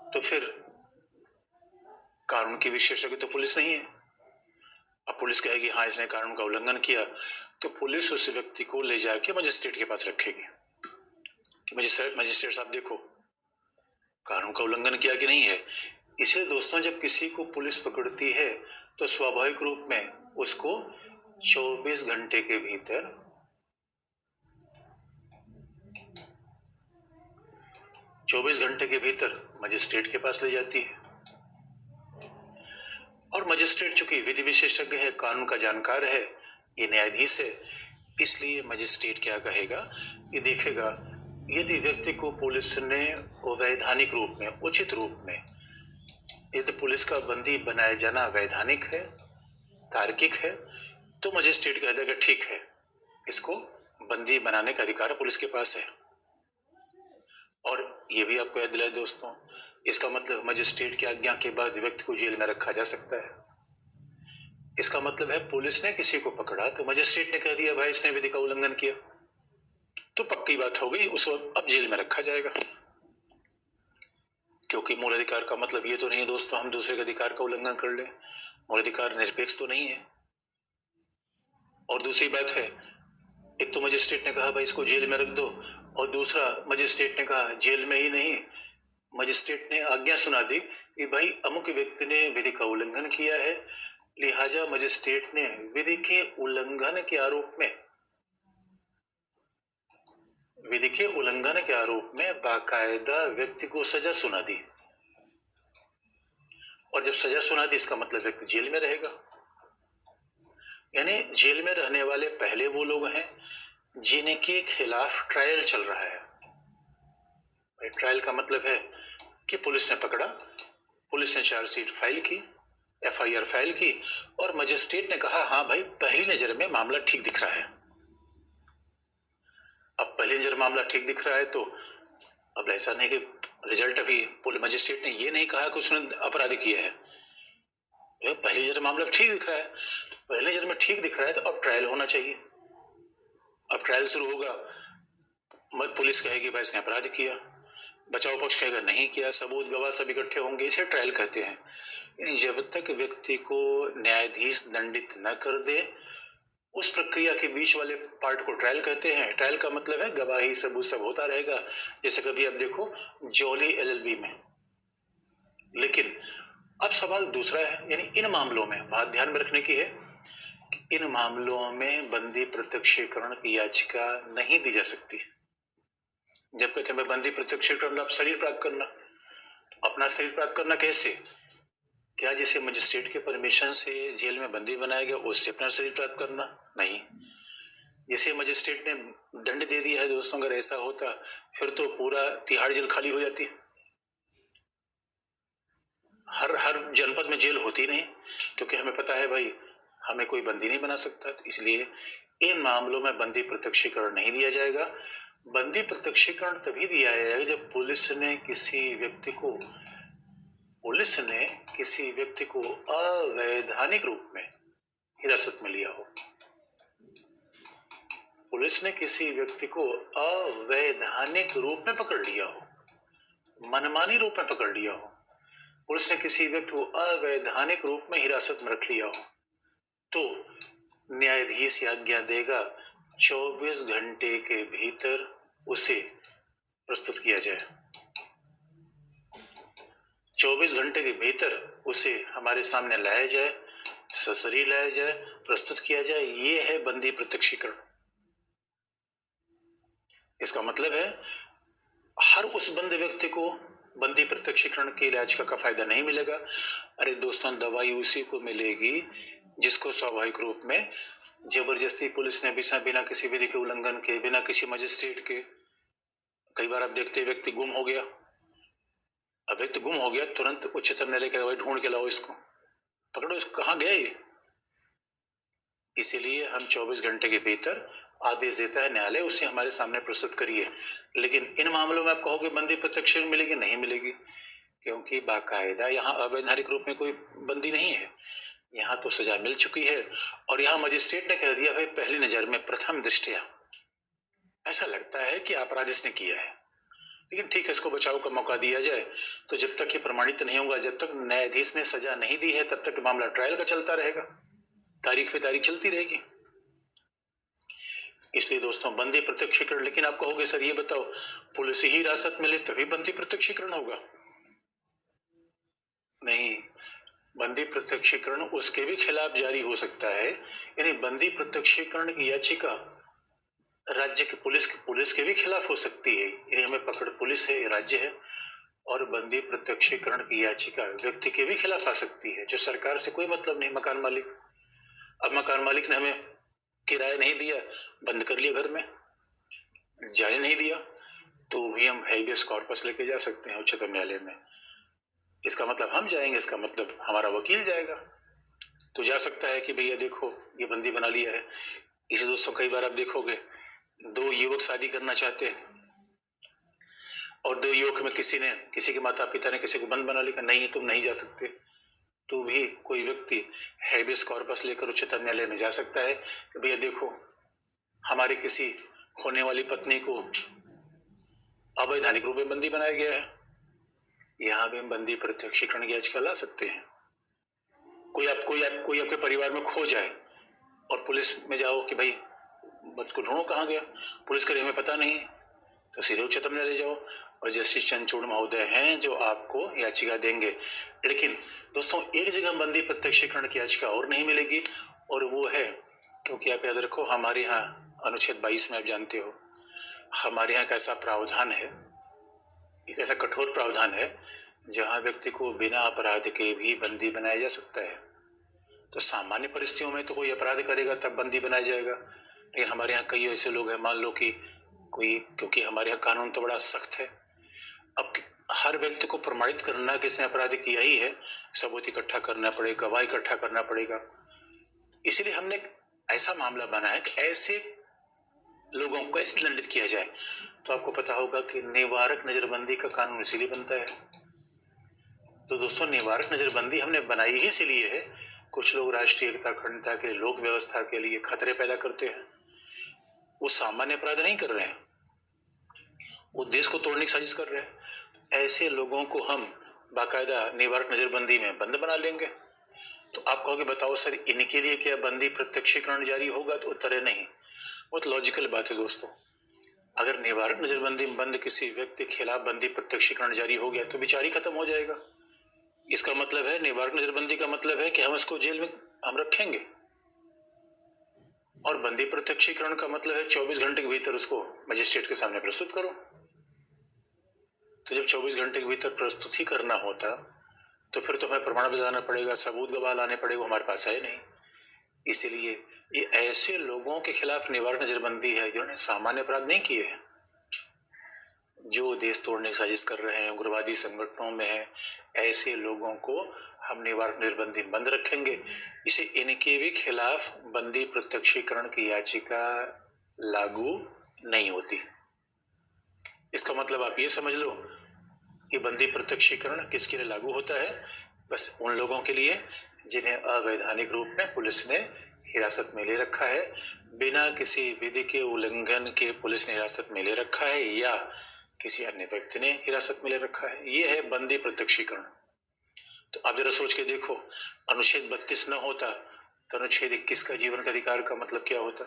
तो फिर कानून की विशेषज्ञ तो पुलिस नहीं है। अब पुलिस कहेगी हाँ इसने कानून का उल्लंघन किया, तो पुलिस उस व्यक्ति को ले जाके मजिस्ट्रेट के पास रखेगी कि मजिस्ट्रेट साहब देखो कानून का उल्लंघन किया कि नहीं है। इसलिए दोस्तों जब किसी को पुलिस पकड़ती है तो स्वाभाविक रूप में उसको 24 घंटे के भीतर 24 घंटे के भीतर मजिस्ट्रेट के पास ले जाती है। और मजिस्ट्रेट चूंकि विधि विशेषज्ञ है, कानून का जानकार है, ये न्यायाधीश है, इसलिए मजिस्ट्रेट क्या कहेगा कि देखेगा, यदि व्यक्ति को पुलिस ने वैधानिक रूप में, उचित रूप में, यदि पुलिस का बंदी बनाया जाना वैधानिक है, तार्किक है, तो मजिस्ट्रेट कह देगा ठीक है, इसको बंदी बनाने का अधिकार पुलिस के पास है। और ये भी आपको याद दिलाए दोस्तों, इसका मतलब मजिस्ट्रेट की आज्ञा के बाद व्यक्ति को जेल में रखा जा सकता है। इसका मतलब है पुलिस ने किसी को पकड़ा तो मजिस्ट्रेट ने कह दिया भाई इसने विधि का उल्लंघन किया, तो पक्की बात हो गई, उसको अब जेल में रखा जाएगा। क्योंकि मूल अधिकार का मतलब ये तो नहीं है दोस्तों हम दूसरे के अधिकार का उल्लंघन कर लें। मूल अधिकार निरपेक्ष तो नहीं है। और दूसरी बात है, एक तो मजिस्ट्रेट ने कहा भाई इसको जेल में रख दो, और दूसरा मजिस्ट्रेट ने कहा जेल में ही नहीं, मजिस्ट्रेट ने आज्ञा सुना दी कि भाई अमुक व्यक्ति ने विधि का उल्लंघन किया है, लिहाजा मजिस्ट्रेट ने विधि के उल्लंघन के आरोप में बाकायदा व्यक्ति को सजा सुना दी। और जब सजा सुना दी इसका मतलब व्यक्ति जेल में रहेगा। यानी जेल में रहने वाले पहले वो लोग हैं जिनके खिलाफ ट्रायल चल रहा है। ट्रायल का मतलब है कि पुलिस ने पकड़ा, पुलिस ने चार्जशीट फाइल की, एफआईआर फाइल की, और मजिस्ट्रेट ने कहा हाँ भाई पहली नजर में मामला ठीक दिख रहा है। अब पहली नजर मामला ठीक दिख रहा है तो अब ऐसा नहीं कि रिजल्ट अभी मजिस्ट्रेट ने ये नहीं कहा कि उसने अपराध किया है, पहली नजर मामला ठीक दिख रहा है, तो पहली नजर में ठीक दिख रहा है तो अब ट्रायल होना चाहिए। अब ट्रायल शुरू होगा, पुलिस कहेगी भाई इसने अपराध किया, बचाव पक्ष कहेगा नहीं किया, सबूत गवाह सब इकट्ठे होंगे, इसे ट्रायल कहते हैं। यानी जब तक व्यक्ति को न्यायाधीश दंडित न कर दे उस प्रक्रिया के बीच वाले पार्ट को ट्रायल कहते हैं। ट्रायल का मतलब है गवाही सबूत सब होता रहेगा, जैसे कभी आप देखो जॉली एलएलबी में। लेकिन अब सवाल दूसरा है, यानी इन मामलों में बात ध्यान में रखने की है कि इन मामलों में बंदी प्रत्यक्षीकरण की याचिका नहीं दी जा सकती। जब कहते हैं बंदी प्रत्यक्षीकरण मतलब शरीर प्राप्त करना, अपना शरीर प्राप्त करना कैसे? क्या जिसे मजिस्ट्रेट के परमिशन से जेल में बंदी बनाया गया उससे अपना शरीर प्राप्त करना? नहीं। जिसे मजिस्ट्रेट ने दंड दे दिया है दोस्तों, अगर ऐसा होता फिर तो पूरा तिहाड़ जेल खाली हो जाती। हर जनपद में जेल होती नहीं, क्योंकि हमें पता है भाई हमें कोई बंदी नहीं बना सकता, तो इसलिए इन मामलों में बंदी प्रत्यक्षीकरण नहीं दिया जाएगा। बंदी प्रत्यक्षीकरण तभी दिया जाएगा जब पुलिस ने किसी व्यक्ति को अवैधानिक रूप में हिरासत में लिया हो। पुलिस ने किसी व्यक्ति को अवैधानिक रूप में पकड़ लिया हो, मनमानी रूप में पकड़ लिया हो, पुलिस ने किसी व्यक्ति को अवैधानिक रूप में हिरासत में रख लिया हो, तो न्यायाधीश आज्ञा देगा 24 घंटे के भीतर उसे प्रस्तुत किया जाए। 24 घंटे के भीतर उसे हमारे सामने लाया जाए, ससरी लाया जाए, प्रस्तुत किया जाए। ये है बंदी प्रत्यक्षीकरण। इसका मतलब है हर उस बंद व्यक्ति को बंदी प्रत्यक्षीकरण की याचिका का फायदा नहीं मिलेगा। अरे दोस्तों, दवाई उसी को मिलेगी जिसको स्वाभाविक रूप में जबरदस्ती पुलिस ने बिना किसी विधि के उल्लंघन के, बिना किसी मजिस्ट्रेट के, कई बार आप देखते हैं व्यक्ति गुम हो गया, अब व्यक्ति गुम हो गया तुरंत उच्चतम न्यायालय कहेगा भाई ढूंढ के लाओ इसको, पकड़ो इसको, कहाँ गए ये? इसीलिए हम 24 घंटे के भीतर आदेश देता है न्यायालय, उसे हमारे सामने प्रस्तुत करिए। लेकिन इन मामलों में आप कहोगे बंदी प्रत्यक्ष मिलेगी, नहीं मिलेगी, क्योंकि बाकायदा यहाँ अवैधानिक रूप में कोई बंदी नहीं है, यहाँ तो सजा मिल चुकी है। और यहाँ मजिस्ट्रेट ने कह दिया भाई पहली नजर में प्रथम दृष्टया ऐसा लगता है कि अपराध इसने किया है, लेकिन ठीक है इसको बचाव का मौका दिया जाए। तो जब तक ये प्रमाणित नहीं होगा, जब तक न्यायाधीश ने सजा नहीं दी है, तब तक मामला ट्रायल का चलता रहेगा, तारीख पे तारीख चलती रहेगी। इसलिए दोस्तों बंदी प्रत्यक्षीकरण, लेकिन आप कहोगे सर ये बताओ पुलिस ही हिरासत में ले तभी बंदी प्रत्यक्षीकरण होगा? नहीं, बंदी प्रत्यक्षीकरण उसके भी खिलाफ जारी हो सकता है। यानी बंदी प्रत्यक्षीकरण की याचिका राज्य के पुलिस के भी खिलाफ हो सकती है। यानी हमें पकड़ पुलिस है, राज्य है, और बंदी प्रत्यक्षीकरण की याचिका व्यक्ति के भी खिलाफ आ सकती है जो सरकार से कोई मतलब नहीं, मकान मालिक। अब मकान मालिक ने हमें किराया नहीं दिया, बंद कर लिया घर में, जाने नहीं दिया, तो भी हम हेबियस कॉर्पस लेके जा सकते हैं उच्चतम न्यायालय में। इसका मतलब हम जाएंगे, इसका मतलब हमारा वकील जाएगा। तो जा सकता है कि भैया देखो ये बंदी बना लिया है। इसे दोस्तों कई बार आप देखोगे, दो युवक शादी करना चाहते हैं और दो युवक में किसी के माता पिता ने किसी को बंद बना लिया, नहीं तुम नहीं जा सकते, तो भी कोई व्यक्ति हेबियस कॉर्पस लेकर उच्चतम न्यायालय में जा सकता है कि भैया देखो हमारी किसी होने वाली पत्नी को अवैधानिक रूप में बंदी बनाया गया है, यहाँ भी हम बंदी प्रत्यक्षीकरण की याचिका ला सकते हैं। कोई आपके परिवार में खो जाए और पुलिस में जाओ कि भाई बच्चे को ढूंढो कहाँ गया, पुलिस करे हमें पता नहीं, तो सीधे उच्चतम न्यायालय जाओ और जस्टिस चंद्रचूड़ महोदय हैं जो आपको याचिका देंगे। लेकिन दोस्तों एक जगह बंदी प्रत्यक्षीकरण की याचिका और नहीं मिलेगी, और वो है, क्योंकि आप याद रखो हमारे यहाँ अनुच्छेद 22 में आप जानते हो हमारे यहाँ कैसा प्रावधान है, एक ऐसा कठोर प्रावधान है जहाँ व्यक्ति को बिना अपराध के भी बंदी बनाया जा सकता है। तो सामान्य परिस्थितियों में तो कोई अपराध करेगा तब बंदी बनाया जाएगा, लेकिन हमारे यहाँ कई ऐसे लोग हैं, मान लो कि कोई, क्योंकि हमारे यहाँ कानून तो बड़ा सख्त है, अब हर व्यक्ति को प्रमाणित करना कि इसने अपराध किया ही है, सबूत इकट्ठा करना पड़ेगा, गवाह इकट्ठा करना पड़ेगा। इसीलिए हमने ऐसा मामला बना है कि ऐसे लोगों को कैसे दंडित किया जाए। तो आपको पता होगा कि निवारक नजरबंदी का कानून इसीलिए बनता है। तो दोस्तों निवारक नजरबंदी हमने बनाई ही इसीलिए है, कुछ लोग राष्ट्रीय एकता अखंडता के लिए, लोक व्यवस्था के लिए खतरे पैदा करते हैं, वो सामान्य अपराध नहीं कर रहे हैं, वो देश को तोड़ने की साजिश कर रहे हैं। ऐसे लोगों को हम बाकायदा निवारक नजरबंदी में बंद बना लेंगे। तो आप कहोगे बताओ सर इनके लिए क्या बंदी प्रत्यक्षीकरण जारी होगा? तो उत्तर है नहीं। बहुत लॉजिकल बात है दोस्तों, अगर निवारक नजरबंदी में बंद किसी व्यक्ति के खिलाफ बंदी प्रत्यक्षीकरण जारी हो गया तो विचार ही खत्म हो जाएगा। इसका मतलब है निवारक नजरबंदी का मतलब है कि हम इसको जेल में हम रखेंगे, और बंदी प्रत्यक्षीकरण का मतलब है 24 घंटे के भीतर उसको मजिस्ट्रेट के सामने प्रस्तुत करो। तो जब 24 घंटे के भीतर प्रस्तुत ही करना होता तो फिर तो हमें प्रमाण बताना पड़ेगा, सबूत गवाह लाने पड़ेगा, हमारे पास है नहीं। इसीलिए ये ऐसे लोगों के खिलाफ निवारक नजरबंदी है जिन्होंने सामान्य अपराध नहीं किए हैं, जो देश तोड़ने की साजिश कर रहे हैं, उग्रवादी संगठनों में है, ऐसे लोगों को हम निवारक नजरबंदी बंद रखेंगे। इसे इनके भी खिलाफ बंदी प्रत्यक्षीकरण की याचिका लागू नहीं होती। इसका मतलब आप ये समझ लो कि बंदी प्रत्यक्षीकरण किसके लिए लागू होता है? बस उन लोगों के लिए जिन्हें अवैधानिक रूप में पुलिस ने हिरासत में ले रखा है, बिना किसी विधि के उल्लंघन के पुलिस ने हिरासत में ले रखा है, या किसी अन्य व्यक्ति ने हिरासत में ले रखा है, ये है बंदी प्रत्यक्षीकरण। तो आप जरा सोच के देखो, अनुच्छेद 32 न होता तो अनुच्छेद 21 का जीवन का अधिकार का मतलब क्या होता?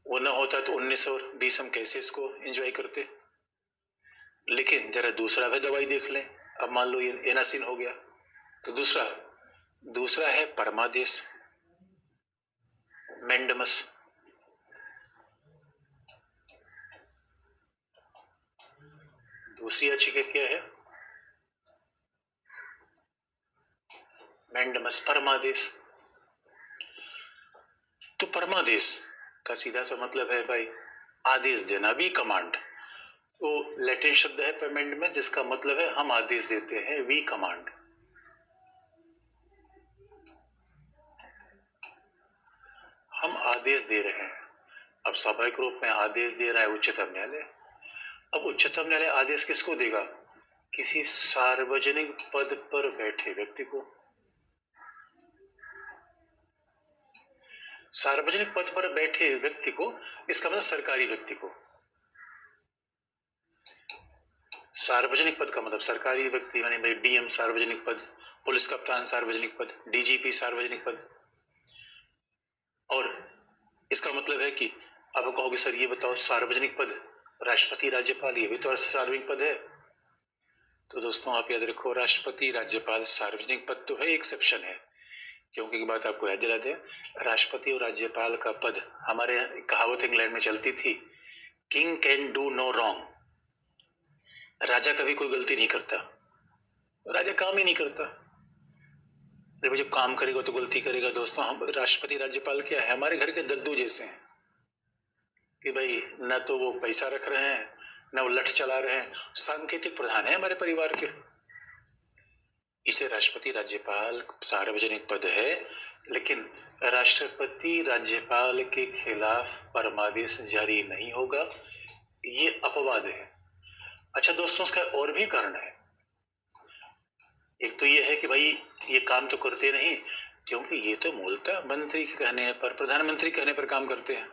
वो न होता तो 19 और 20 हम कैसे इसको एंजॉय करते? लेकिन जरा दूसरा भी दवाई देख लें। अब मान लो ये एनासिन हो गया, तो दूसरा है परमादेश, मैंडमस। दूसरी याचिका क्या है? मैंडमस परमादेश। तो परमादेश का सीधा सा मतलब है भाई आदेश देना, वी कमांड। तो लैटिन शब्द है परमेंडमस, जिसका मतलब है हम आदेश देते हैं, वी कमांड। हम आदेश दे रहे हैं। अब स्वाभाविक रूप में आदेश दे रहा है उच्चतम न्यायालय। अब उच्चतम न्यायालय आदेश किसको देगा? किसी सार्वजनिक पद पर बैठे व्यक्ति को। सार्वजनिक पद पर बैठे व्यक्ति को, इसका मतलब सरकारी व्यक्ति को। सार्वजनिक पद का मतलब सरकारी व्यक्ति, यानी भाई डीएम सार्वजनिक पद, पुलिस कप्तान सार्वजनिक पद, डीजीपी सार्वजनिक पद। और इसका मतलब है कि अब कहोगे सर ये बताओ सार्वजनिक पद राष्ट्रपति राज्यपाल ये भी तो सार्वजनिक पद है। तो दोस्तों आप याद रखो, राष्ट्रपति राज्यपाल सार्वजनिक पद तो है, एक्सेप्शन है। क्योंकि बात आपको याद दिला दें, राष्ट्रपति और राज्यपाल का पद, हमारे कहावत इंग्लैंड में चलती थी, king can do no wrong. राजा कभी कोई गलती नहीं करता, राजा काम ही नहीं करता। अरे भाई, जो काम करेगा तो गलती करेगा दोस्तों। हम राष्ट्रपति राज्यपाल क्या है, हमारे घर के दद्दू जैसे हैं कि भाई न तो वो पैसा रख रहे हैं, न वो लठ चला रहे हैं, सांकेतिक प्रधान है हमारे परिवार के। इसे राष्ट्रपति राज्यपाल सार्वजनिक पद है, लेकिन राष्ट्रपति राज्यपाल के खिलाफ परमादेश जारी नहीं होगा, ये अपवाद है। अच्छा दोस्तों, उसका और भी कारण है। एक तो ये है कि भाई ये काम तो करते नहीं, क्योंकि ये तो मूलतः मंत्री के कहने पर, प्रधानमंत्री कहने पर काम करते हैं।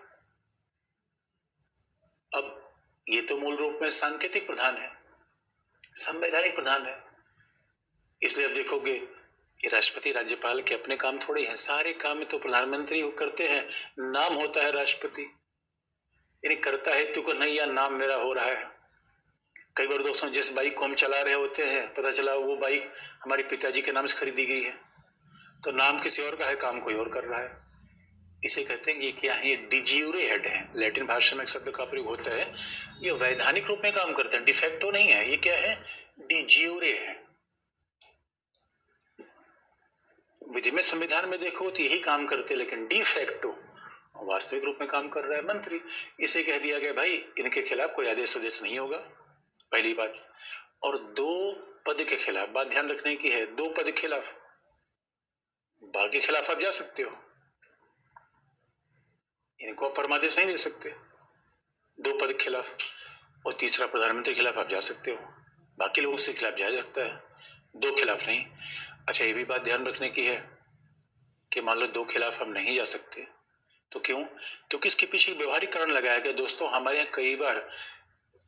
अब ये तो मूल रूप में सांकेतिक प्रधान है, संवैधानिक प्रधान है। इसलिए अब देखोगे ये राष्ट्रपति राज्यपाल के अपने काम थोड़े हैं, सारे काम तो प्रधानमंत्री करते हैं। नाम होता है राष्ट्रपति, यानी करता है तो नहीं, या नाम मेरा हो रहा है। कई बार दोस्तों जिस बाइक को हम चला रहे होते हैं, पता चला वो बाइक हमारे पिताजी के नाम से खरीदी गई है, तो नाम किसी और का है, काम कोई और कर रहा है। इसे कहते हैं ये क्या है, ये डिज्यूरे हेड है। लैटिन भाषा में एक शब्द का प्रयोग होता है, ये वैधानिक रूप में काम करते हैं, डिफेक्टो नहीं है। ये क्या है, डिज्यूरे है। विधि में, संविधान में देखो तो यही काम करते, लेकिन डिफेक्टो वास्तविक रूप में काम कर रहा है मंत्री। इसे कह दिया गया भाई इनके खिलाफ कोई आदेश आदेश नहीं होगा, पहली बात। और दो पद के खिलाफ बात ध्यान रखने की है, दो पद के खिलाफ, बाकी खिलाफ आप जा सकते हो, इनको आप परमादेश नहीं दे सकते। दो पद के खिलाफ और तीसरा प्रधानमंत्री के खिलाफ आप जा सकते हो, बाकी लोगों के खिलाफ जा सकता है, दो खिलाफ नहीं। अच्छा, ये भी बात ध्यान रखने की है कि मान लो दो खिलाफ हम नहीं जा सकते, तो क्यों? क्योंकि इसके पीछे एक व्यवहारिक कारण लगाया गया दोस्तों। हमारे यहाँ कई बार,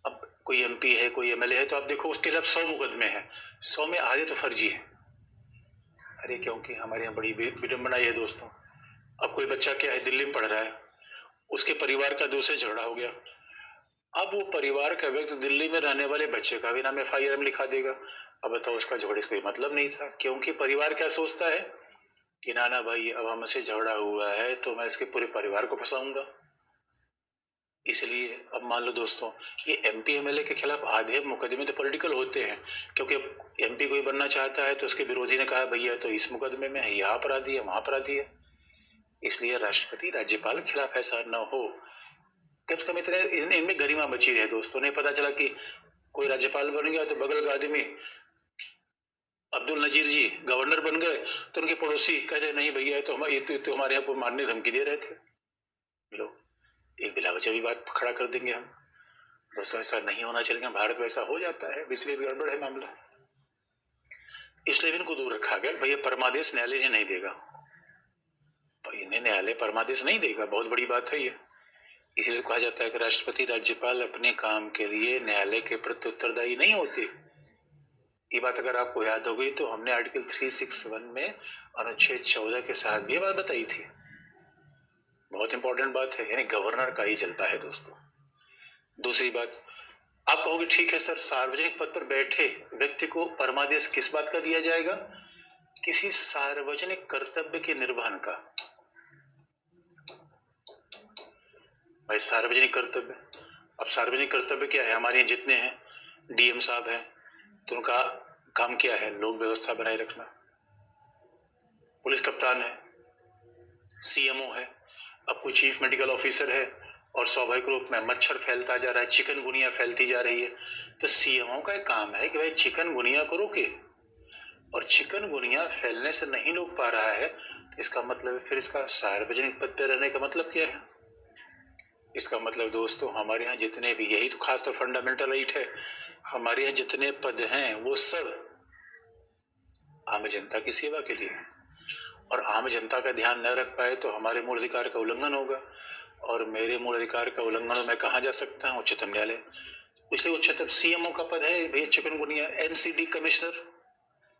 अब कोई एमपी है, कोई एमएलए है, तो आप देखो उसके खिलाफ 100 मुकदमे हैं, 100 में आधे तो फर्जी है। अरे क्योंकि हमारे यहाँ बड़ी विडंबना है दोस्तों। अब कोई बच्चा क्या है, दिल्ली में पढ़ रहा है, उसके परिवार का दूसरे झगड़ा हो गया, अब वो परिवार का व्यक्ति दिल्ली में रहने वाले बच्चे का भी नाम FIR में लिखा देगा। अब बताओ, उसका झगड़े से कोई मतलब नहीं था, क्योंकि परिवार क्या सोचता है कि नाना भाई अब हमसे झगड़ा हुआ है तो मैं इसके पूरे परिवार को फंसाऊंगा। इसलिए अब मान लो दोस्तों, ये MP MLA के खिलाफ आधे मुकदमे तो पॉलिटिकल होते हैं, क्योंकि अब MP कोई बनना चाहता है तो उसके विरोधी ने कहा भैया तो इस मुकदमे में है, यहाँ अपराधी है, वहां अपराधी है। इसलिए राष्ट्रपति राज्यपाल के खिलाफ ऐसा न हो, कम से कम इतने इनमें गरिमा बची रहे दोस्तों। नहीं पता चला कि कोई राज्यपाल बन गया तो बगल का आदमी अब्दुल नजीर जी गवर्नर बन गए, तो उनके पड़ोसी कह रहे नहीं भैया तो हमारे यहाँ को मारने धमकी दे रहे थे। लो, एक बिला वजह भी बात खड़ा कर देंगे हम। दोस्तों ऐसा नहीं होना चाहिए, भारत में ऐसा हो जाता है, इसलिए गड़बड़ है मामला। इसलिए इनको दूर रखा गया। भैया परमादेश न्यायालय ने नहीं देगा, इन्हें न्यायालय परमादेश नहीं देगा, बहुत बड़ी बात है ये। इसलिए कहा जाता है कि राष्ट्रपति राज्यपाल अपने काम के लिए न्यायालय के प्रति उत्तरदायी नहीं होते। ये बात अगर आपको याद हो गई तो हमने आर्टिकल 361 में अनुच्छेद 14 के साथ भी बात बताई थी। बहुत इंपॉर्टेंट बात है, यानी गवर्नर का ही चलता है दोस्तों। दूसरी बात, आप कहोगे ठीक है सर, सार्वजनिक पद पर बैठे व्यक्ति को परमादेश किस बात का दिया जाएगा? किसी सार्वजनिक कर्तव्य के निर्वहन का। भाई सार्वजनिक कर्तव्य, अब सार्वजनिक कर्तव्य क्या है? हमारे यहाँ जितने हैं, DM साहब हैं तो उनका काम क्या है? लोक व्यवस्था बनाए रखना। पुलिस कप्तान है, CMO है, अब कोई चीफ मेडिकल ऑफिसर है और स्वाभाविक रूप में मच्छर फैलता जा रहा है, चिकनगुनिया फैलती जा रही है, तो CMO का एक काम है कि भाई चिकनगुनिया को रोके, और चिकनगुनिया फैलने से नहीं रोक पा रहा है, इसका मतलब फिर इसका सार्वजनिक पद पर रहने का मतलब क्या है? इसका मतलब दोस्तों हमारे यहाँ जितने भी, यही तो खास तो फंडामेंटल राइट है, हमारे यहाँ जितने पद हैं वो सब आम जनता की सेवा के लिए है, और आम जनता का ध्यान न रख पाए तो हमारे मूल अधिकार का उल्लंघन होगा, और मेरे मूल अधिकार का उल्लंघन मैं कहाँ जा सकता हूँ? उच्चतम न्यायालय। इसलिए उच्चतम CMO का पद है भैया चिकनगुनिया, MCD कमिश्नर,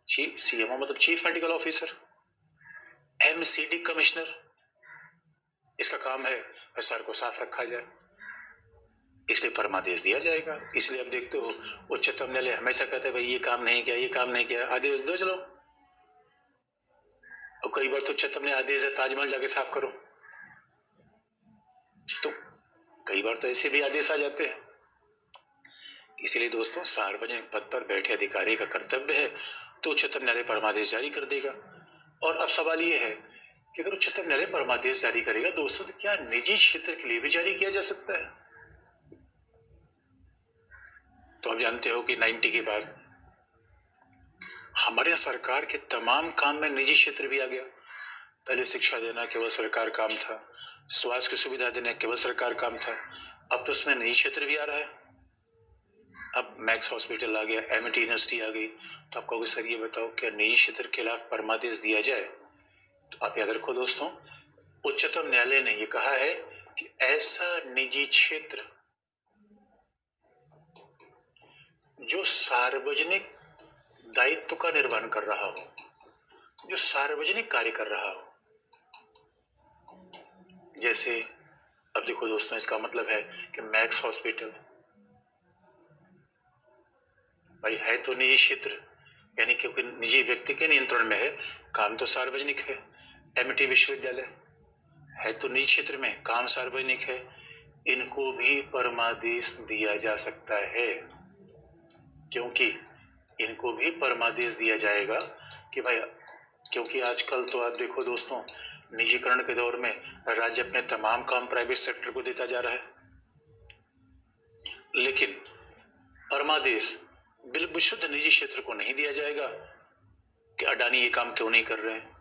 CMO मतलब chief medical officer, MCD commissioner, इसका काम है सर को साफ रखा जाए, इसलिए परमादेश दिया जाएगा। इसलिए अब देखते हो उच्चतम न्यायालय हमेशा कहते हैं भाई ये काम नहीं किया, ये काम नहीं किया, आदेश दो चलो। और कई बार तो उच्चतम न्यायालय आदेश है ताजमहल जाके साफ करो, तो कई बार तो ऐसे भी आदेश आ जाते हैं। इसलिए दोस्तों सार्वजनिक पद पर बैठे अधिकारी का कर्तव्य है तो उच्चतम न्यायालय परमादेश जारी कर देगा। और अब सवाल ये है कि अगर उच्चतम न्यायालय परमादेश जारी करेगा दोस्तों, तो क्या निजी क्षेत्र के लिए भी जारी किया जा सकता है? तो आप जानते हो कि 90 के बाद हमारे यहाँ सरकार के तमाम काम में निजी क्षेत्र भी आ गया। पहले शिक्षा देना केवल सरकार काम था, स्वास्थ्य की सुविधा देना केवल सरकार काम था, अब तो उसमें निजी क्षेत्र भी आ रहा है। अब मैक्स हॉस्पिटल आ गया, एमआईटी यूनिवर्सिटी आ गई। तो आप कहोगे सर ये बताओ, क्या निजी क्षेत्र के खिलाफ परमादेश दिया जाए? तो आप याद रखो दोस्तों, उच्चतम न्यायालय ने यह कहा है कि ऐसा निजी क्षेत्र जो सार्वजनिक दायित्व का निर्वहन कर रहा हो, जो सार्वजनिक कार्य कर रहा हो, जैसे अब देखो दोस्तों, इसका मतलब है कि मैक्स हॉस्पिटल भाई है तो निजी क्षेत्र, यानी क्योंकि निजी व्यक्ति के नियंत्रण में है, काम तो सार्वजनिक है। एमआईटी विश्वविद्यालय है तो निजी क्षेत्र में, काम सार्वजनिक है, इनको भी परमादेश दिया जा सकता है। क्योंकि इनको भी परमादेश दिया जाएगा कि भाई, क्योंकि आजकल तो आप देखो दोस्तों, निजीकरण के दौर में राज्य अपने तमाम काम प्राइवेट सेक्टर को देता जा रहा है, लेकिन परमादेश बिल्कुल शुद्ध निजी क्षेत्र को नहीं दिया जाएगा कि अडानी ये काम क्यों नहीं कर रहे हैं।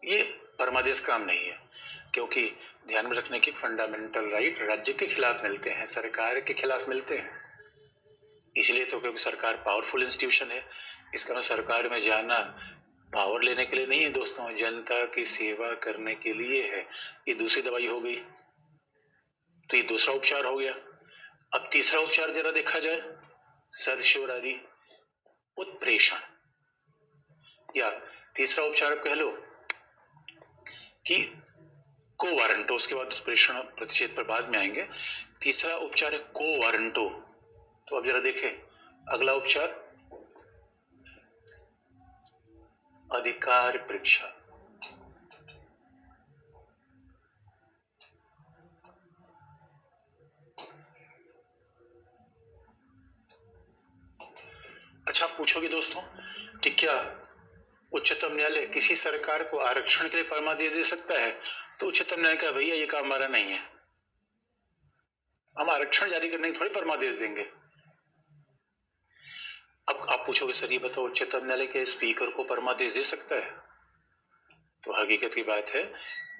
ये परमादेश काम नहीं है, क्योंकि ध्यान में रखने की फंडामेंटल राइट राज्य के खिलाफ मिलते हैं, सरकार के खिलाफ मिलते हैं। इसलिए तो क्योंकि सरकार पावरफुल इंस्टीट्यूशन है, इसका मतलब सरकार में जाना पावर लेने के लिए नहीं है दोस्तों, जनता की सेवा करने के लिए है। ये दूसरी दवाई हो गई, तो ये दूसरा उपचार हो गया। अब तीसरा उपचार जरा देखा जाए, सरशोर आदि उत्प्रेषण, या तीसरा उपचार कह लो कि को वारंटो, उसके बाद उत्प्रेषण प्रतिषेध पर बाद में आएंगे। तीसरा उपचार है को वारंटो। तो अब जरा देखें अगला उपचार, अधिकार परीक्षा। अच्छा, आप पूछोगे दोस्तों कि क्या उच्चतम न्यायालय किसी सरकार को आरक्षण के लिए परमादेश दे सकता है? तो उच्चतम न्यायालय का भैया ये काम हमारा नहीं है, हम आरक्षण जारी करने की थोड़ी परमादेश देंगे। अब आप पूछोगे सर ये बताओ, उच्चतम न्यायालय के स्पीकर को परमादेश दे सकता है? तो हकीकत की बात है,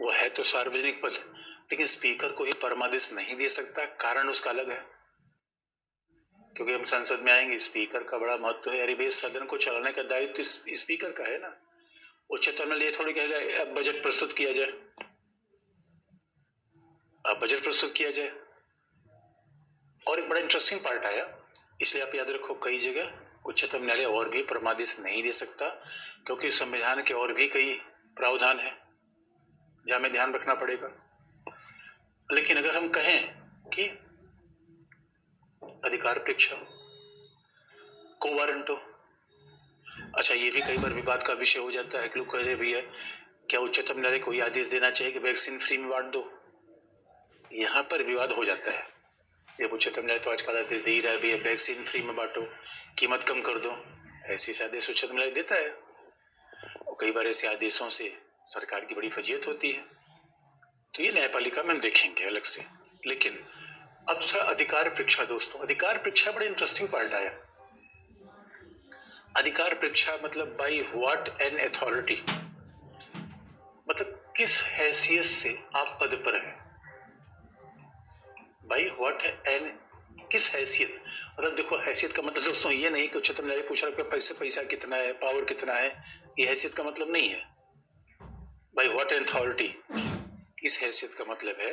वो है तो सार्वजनिक पद, लेकिन स्पीकर को ही परमादेश नहीं दे सकता। कारण उसका अलग है, क्योंकि हम संसद में आएंगे, स्पीकर का बड़ा महत्व है। अरे भाई, सदन को चलाने का दायित्व स्पीकर का है ना। उच्चतम न्यायालय थोड़ी कहेगा अब बजट प्रस्तुत किया जाए, अब बजट प्रस्तुत किया जाए। और एक बड़ा इंटरेस्टिंग पार्ट आया, इसलिए आप याद रखो, कई जगह उच्चतम न्यायालय और भी परमादेश नहीं दे सकता, क्योंकि संविधान के और भी कई प्रावधान है जहां हमें ध्यान रखना पड़ेगा। लेकिन अगर हम कहें कि अधिकार परीक्षा, को वारंटो, अच्छा ये भी कई बार विवाद का विषय हो जाता है कि लोग कह रहे भैया क्या उच्चतम न्यायालय को आदेश देना चाहिए कि वैक्सीन फ्री में बांट दो। यहाँ पर विवाद हो जाता है। जब उच्चतम न्यायालय तो आजकल आदेश दे ही रहा है भैया वैक्सीन फ्री में बांटो, कीमत कम कर दो, ऐसे आदेश उच्चतम न्यायालय देता है। और कई बार ऐसे आदेशों से सरकार की बड़ी फजीयत होती है, तो ये न्यायपालिका में हम देखेंगे अलग से। लेकिन अब दूसरा अधिकार परीक्षा दोस्तों, अधिकार परीक्षा बड़ा इंटरेस्टिंग पार्ट आया। अधिकार परीक्षा मतलब बाई व्हाट एन अथॉरिटी, मतलब किस हैसियत से आप पद पर हैं। बाई व्हाट एन, किस हैसियत, मतलब देखो हैसियत का मतलब दोस्तों ये नहीं कि उच्चतम न्यायालय पूछ रहा है पैसा कितना है, पावर कितना है, ये हैसियत का मतलब नहीं है। बाई व्हाट एन अथॉरिटी, इस हैसियत का मतलब है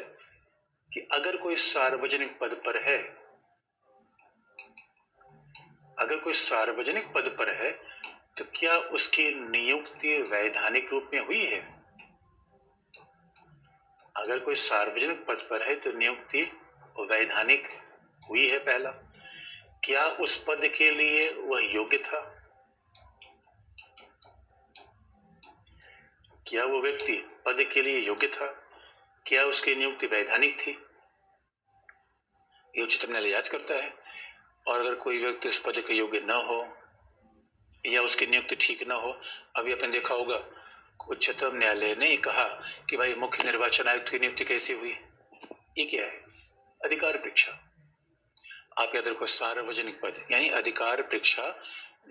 कि अगर कोई सार्वजनिक पद पर है, अगर कोई सार्वजनिक पद पर है तो क्या उसकी नियुक्ति वैधानिक रूप में हुई है? अगर कोई सार्वजनिक पद पर है तो नियुक्ति वैधानिक हुई है। पहला, क्या उस पद के लिए वह योग्य था? क्या वो व्यक्ति पद के लिए योग्य था? क्या उसकी नियुक्ति वैधानिक थी? ये उच्चतम न्यायालय जांच करता है। और अगर कोई व्यक्ति इस पद के योग्य न हो या उसकी नियुक्ति ठीक ना हो। अभी आपने देखा होगा उच्चतम न्यायालय ने कहा कि भाई मुख्य निर्वाचन आयुक्त की नियुक्ति कैसे हुई। ये क्या है? अधिकार परीक्षा। आप याद रखो, सार्वजनिक पद यानी अधिकार परीक्षा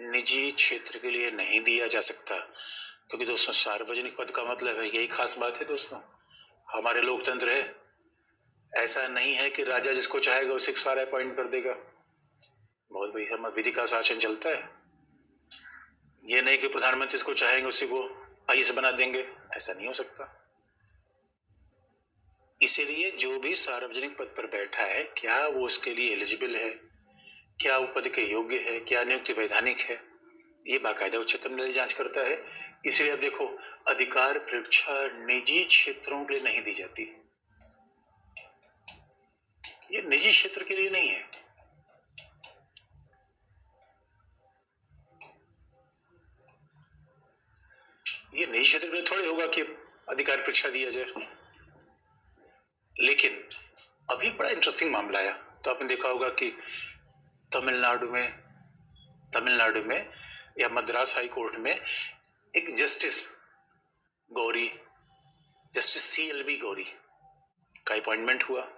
निजी क्षेत्र के लिए नहीं दिया जा सकता, क्योंकि दोस्तों सार्वजनिक पद का मतलब है, यही खास बात है दोस्तों, हमारे लोकतंत्र है। ऐसा नहीं है कि राजा जिसको चाहेगा उसे सारा अपॉइंट कर देगा। बहुत भाई हम विधि का शासन चलता है। ये नहीं कि प्रधानमंत्री जिसको चाहेंगे उसी को आईएएस बना देंगे, ऐसा नहीं हो सकता। इसीलिए जो भी सार्वजनिक पद पर बैठा है, क्या वो उसके लिए एलिजिबल है, क्या वो पद के योग्य है, क्या नियुक्ति वैधानिक है, ये बाकायदा उच्चतम न्यायालय जांच करता है। इसलिए अब देखो, अधिकार परीक्षा निजी क्षेत्रों के लिए नहीं दी जाती। ये निजी क्षेत्र के लिए नहीं है। ये निजी क्षेत्र के लिए थोड़ी होगा कि अधिकार परीक्षा दिया जाए। लेकिन अभी बड़ा इंटरेस्टिंग मामला आया, तो आपने देखा होगा कि तमिलनाडु में या मद्रास हाई कोर्ट में एक जस्टिस CLB गौरी का अपॉइंटमेंट हुआ।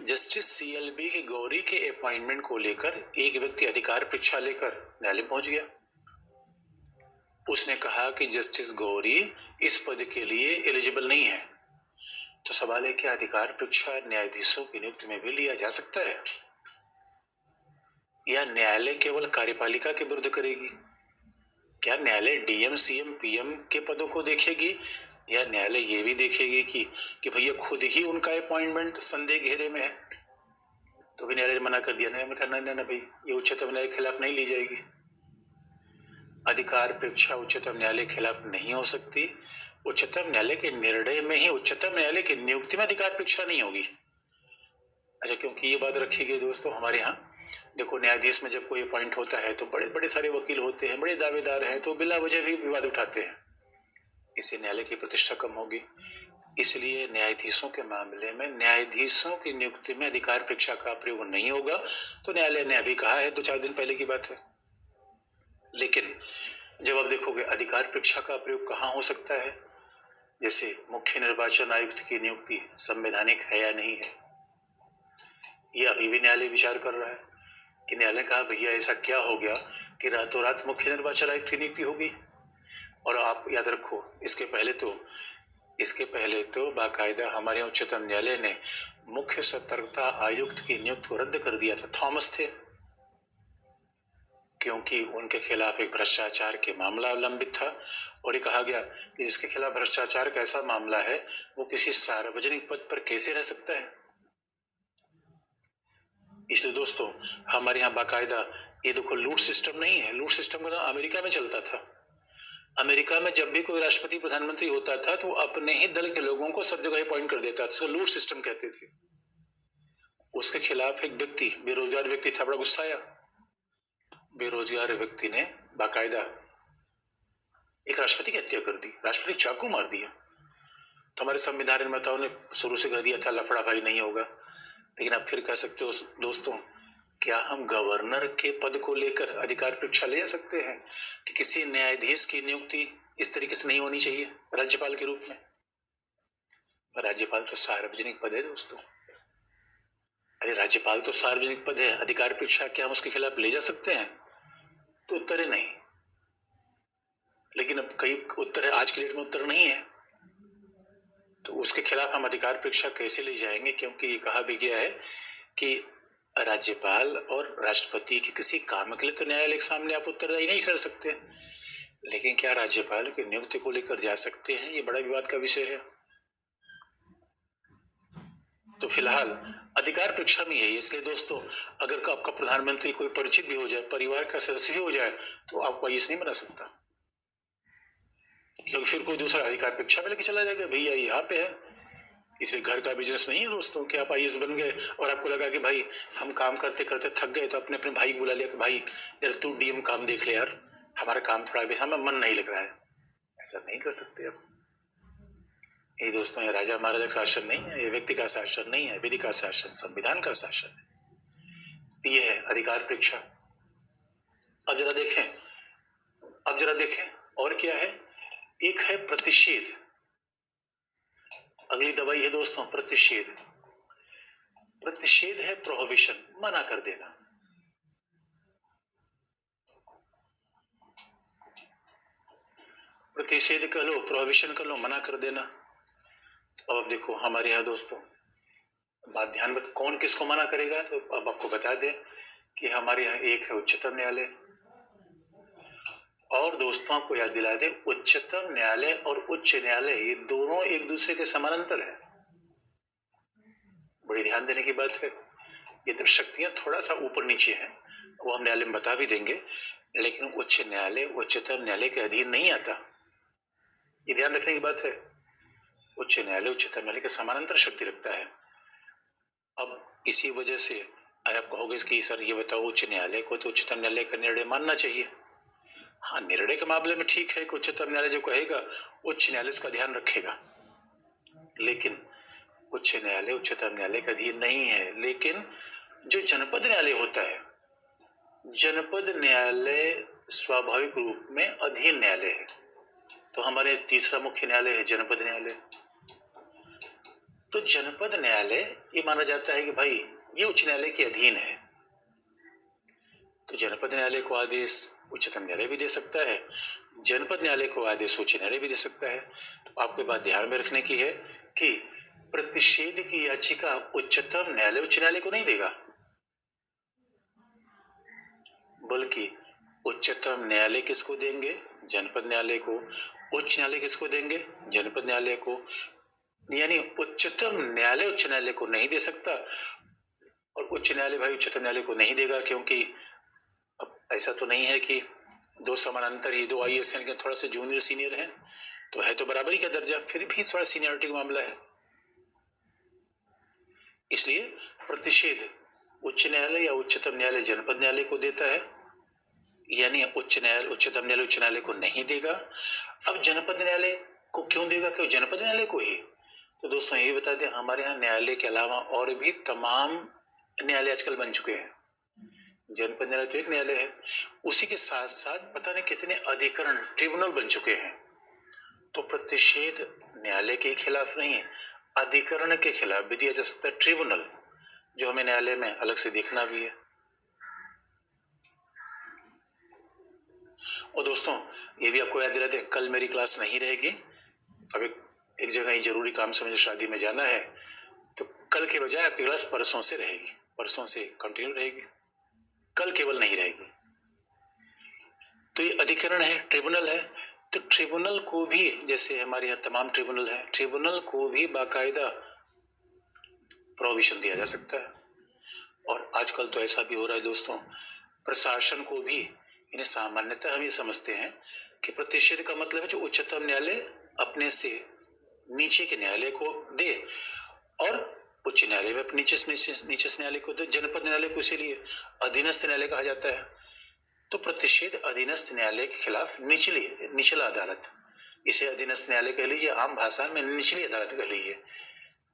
जस्टिस CLB की गौरी के अपॉइंटमेंट को लेकर एक व्यक्ति अधिकार परीक्षा लेकर न्यायालय पहुंच गया। उसने कहा कि जस्टिस गौरी इस पद के लिए एलिजिबल नहीं है। तो सवाल है, क्या अधिकार परीक्षा न्यायाधीशों की नियुक्ति में भी लिया जा सकता है, या न्यायालय केवल कार्यपालिका के विरुद्ध करेगी? क्या न्यायालय DM CM PM के पदों को देखेगी, या न्यायालय ये भी देखेगी कि भैया खुद ही उनका अपॉइंटमेंट संदेह घेरे में है? तो भी न्यायालय ने मना कर दिया, नहीं भाई, ये उच्चतम न्यायालय के खिलाफ नहीं ली जाएगी। अधिकार परीक्षा उच्चतम न्यायालय के खिलाफ नहीं हो सकती। उच्चतम न्यायालय के निर्णय में ही उच्चतम न्यायालय की नियुक्ति में अधिकार परीक्षा नहीं होगी। अच्छा, क्योंकि ये बात रखी गई दोस्तों हमारे यहाँ, देखो न्यायाधीश में जब कोई अपॉइंट होता है तो बड़े बड़े सारे वकील होते हैं, बड़े दावेदार हैं, तो बिला वजह भी विवाद उठाते हैं। इससे न्यायालय की प्रतिष्ठा कम होगी। इसलिए न्यायाधीशों के मामले में न्यायाधीशों की नियुक्ति में अधिकार परीक्षा का प्रयोग नहीं होगा। तो न्यायालय ने अभी कहा है, 2-4 दिन पहले की बात है। लेकिन जब आप देखोगे अधिकार परीक्षा का प्रयोग कहाँ हो सकता है, जैसे मुख्य निर्वाचन आयुक्त की नियुक्ति संवैधानिक है या नहीं है, ये अभी भी न्यायालय विचार कर रहा है। कि न्यायालय कहा भैया ऐसा क्या हो गया कि रातों रात मुख्य निर्वाचन आयुक्त की नियुक्ति होगी। और आप याद रखो, इसके पहले तो बाकायदा हमारे उच्चतम न्यायालय ने मुख्य सतर्कता आयुक्त की नियुक्ति को रद्द कर दिया था, थॉमस थे, क्योंकि उनके खिलाफ एक भ्रष्टाचार के मामला लंबित था। और ये कहा गया कि जिसके खिलाफ भ्रष्टाचार का ऐसा मामला है वो किसी सार्वजनिक पद पर कैसे रह सकता है। इसलिए दोस्तों हमारे यहाँ बाकायदा ये देखो, लूट सिस्टम नहीं है। लूट सिस्टम का अमेरिका में चलता था। अमेरिका में जब भी कोई राष्ट्रपति प्रधानमंत्री होता था तो अपने ही दल के लोगों को सब जगह अपॉइंट कर देता था, लूट सिस्टम कहते थे। उसके खिलाफ एक व्यक्ति, बेरोजगार व्यक्ति था, बड़ा गुस्सा आया। बेरोजगार व्यक्ति ने बाकायदा एक राष्ट्रपति की हत्या कर दी, राष्ट्रपति चाकू मार दिया। तो हमारे संविधान निर्माताओं ने शुरू से कह दिया था लफड़ा भाई नहीं होगा। लेकिन आप फिर कह सकते हो दोस्तों, क्या हम गवर्नर के पद को लेकर अधिकार परीक्षा ले सकते हैं कि किसी न्यायाधीश की नियुक्ति इस तरीके से नहीं होनी चाहिए राज्यपाल के रूप में? राज्यपाल तो सार्वजनिक पद है दोस्तों। अरे राज्यपाल तो सार्वजनिक पद है, अधिकार परीक्षा क्या हम उसके खिलाफ ले जा सकते हैं? तो उत्तर है नहीं। लेकिन अब कई उत्तर है, आज की डेट में उत्तर नहीं है, तो उसके खिलाफ हम अधिकार परीक्षा कैसे ले जाएंगे? क्योंकि ये कहा भी गया है कि राज्यपाल और राष्ट्रपति के किसी काम के लिए तो न्यायालय के सामने आप उत्तरदायी नहीं ठहर सकते, लेकिन क्या राज्यपाल की नियुक्ति को लेकर जा सकते हैं? ये बड़ा विवाद का विषय है। तो फिलहाल अधिकार परीक्षा में यही है। इसलिए दोस्तों, अगर आपका प्रधानमंत्री कोई परिचित भी हो जाए, परिवार का सदस्य भी हो जाए, तो आप आईएएस नहीं बना सकता, क्योंकि फिर कोई दूसरा अधिकार परीक्षा में लेके चला जाएगा, भैया यहाँ पे है। इसलिए घर का बिजनेस नहीं है दोस्तों कि आप आईएएस बन गए और आपको लगा कि भाई हम काम करते करते थक गए तो अपने अपने भाई को बुला लिया कि भाई यार तू डीएम काम देख ले यार, हमारा काम थोड़ा भी हमें मन नहीं लग रहा है। ऐसा नहीं कर सकते आप। ये दोस्तों, ये राजा महाराजा का शासन नहीं है, ये व्यक्ति का शासन नहीं है, विधि का शासन, संविधान का शासन है। ये है अधिकार परीक्षा। अब जरा देखें, आप जरा देखें और क्या है। एक है प्रतिषेध, अगली दवाई है दोस्तों प्रतिषेध। प्रतिषेध है प्रोहिबिशन, मना कर देना। प्रतिषेध कर लो, प्रोहिबिशन कर लो, मना कर देना। अब देखो हमारे यहाँ दोस्तों बात ध्यान में, कौन किसको मना करेगा, तो अब आपको बता दें कि हमारे यहाँ एक है उच्चतम न्यायालय, और दोस्तों को याद दिला दें उच्चतम न्यायालय और उच्च न्यायालय ये दोनों एक दूसरे के समानांतर है। बड़ी ध्यान देने की बात है। ये तो शक्तियां थोड़ा सा ऊपर नीचे हैं, वो हम न्यायालय में बता भी देंगे, लेकिन उच्च न्यायालय उच्चतम न्यायालय के अधीन नहीं आता, ये ध्यान रखने की बात है। उच्च न्यायालय उच्चतम न्यायालय के समानांतर शक्ति रखता है। अब इसी वजह से आप कहोगे कि सर ये बताओ उच्च न्यायालय को तो उच्चतम न्यायालय का निर्णय मानना चाहिए। हाँ, निर्णय के मामले में ठीक है कि उच्चतम न्यायालय जो कहेगा उच्च न्यायालय उसका ध्यान रखेगा, लेकिन उच्च न्यायालय उच्चतम न्यायालय का अधीन नहीं है। लेकिन जो जनपद न्यायालय होता है, जनपद न्यायालय स्वाभाविक रूप में अधीन न्यायालय है। तो हमारे तीसरा मुख्य न्यायालय है जनपद न्यायालय। तो जनपद न्यायालय ये माना जाता है कि भाई ये उच्च न्यायालय के अधीन है, तो जनपद न्यायालय को आदेश उच्चतम न्यायालय भी दे सकता है, जनपद न्यायालय को आदेश उच्च न्यायालय भी दे सकता है। तो आपको बात ध्यान में रखने की है कि प्रतिषेध की याचिका उच्चतम न्यायालय उच्च न्यायालय को नहीं देगा, बल्कि उच्चतम न्यायालय किसको देंगे, जनपद न्यायालय को। उच्च न्यायालय किसको देंगे, जनपद न्यायालय को। यानी उच्चतम न्यायालय उच्च न्यायालय को नहीं दे सकता, और उच्च न्यायालय भाई उच्चतम न्यायालय को नहीं देगा, क्योंकि अब ऐसा तो नहीं है कि दो समानांतर ही दो आईएएस हैं, थोड़ा सा जूनियर सीनियर हैं, तो है तो बराबरी का दर्जा, फिर भी थोड़ा सीनियरिटी का मामला है। इसलिए प्रतिषेध उच्च न्यायालय या उच्चतम न्यायालय जनपद न्यायालय को देता है, यानी उच्चतम न्यायालय उच्च न्यायालय को नहीं देगा। अब जनपद न्यायालय को क्यों देगा, क्यों जनपद न्यायालय को ही। तो दोस्तों ये बता दें हमारे यहाँ न्यायालय के अलावा और भी तमाम न्यायालय आजकल बन चुके हैं। जनपद न्यायालय तो एक न्यायालय है, उसी के साथ साथ पता नहीं कितने अधिकरण ट्रिब्यूनल बन चुके हैं। तो प्रतिषेध न्यायालय के खिलाफ नहीं, अधिकरण के भी दिया जा सकता है, ट्रिब्यूनल, जो हमें न्यायालय में अलग से देखना भी है। और दोस्तों ये भी आपको याद दिलाते हैं, कल मेरी क्लास नहीं रहेगी। अब एक जगह ही जरूरी काम से मुझे शादी में जाना है, तो कल के बजाय आपकी क्लास परसों से रहेगी, परसों से कंटिन्यू रहेगी, कल केवल नहीं रहेगी। तो ये अधिकरण है, ट्रिब्यूनल है, तो ट्रिब्यूनल को भी, जैसे हमारे यहाँ तमाम ट्रिब्यूनल है, ट्रिब्यूनल को भी बाकायदा प्रोविजन दिया जा सकता है। और आजकल तो ऐसा भी हो रहा है दोस्तों, प्रशासन को भी, इन्हें सामान्यतः हम ये समझते हैं कि प्रतिषेध का मतलब है जो उच्चतम न्यायालय अपने से नीचे के न्यायालय को दे, और उच्च न्यायालय में नीचे न्यायालय को दे, जनपद न्यायालय को इसीलिए अधीनस्थ न्यायालय कहा जाता है। तो प्रतिषेध अधीनस्थ न्यायालय के खिलाफ निचला अदालत, इसे अधीनस्थ न्यायालय कह लीजिए, आम भाषा में निचली अदालत कह लीजिए।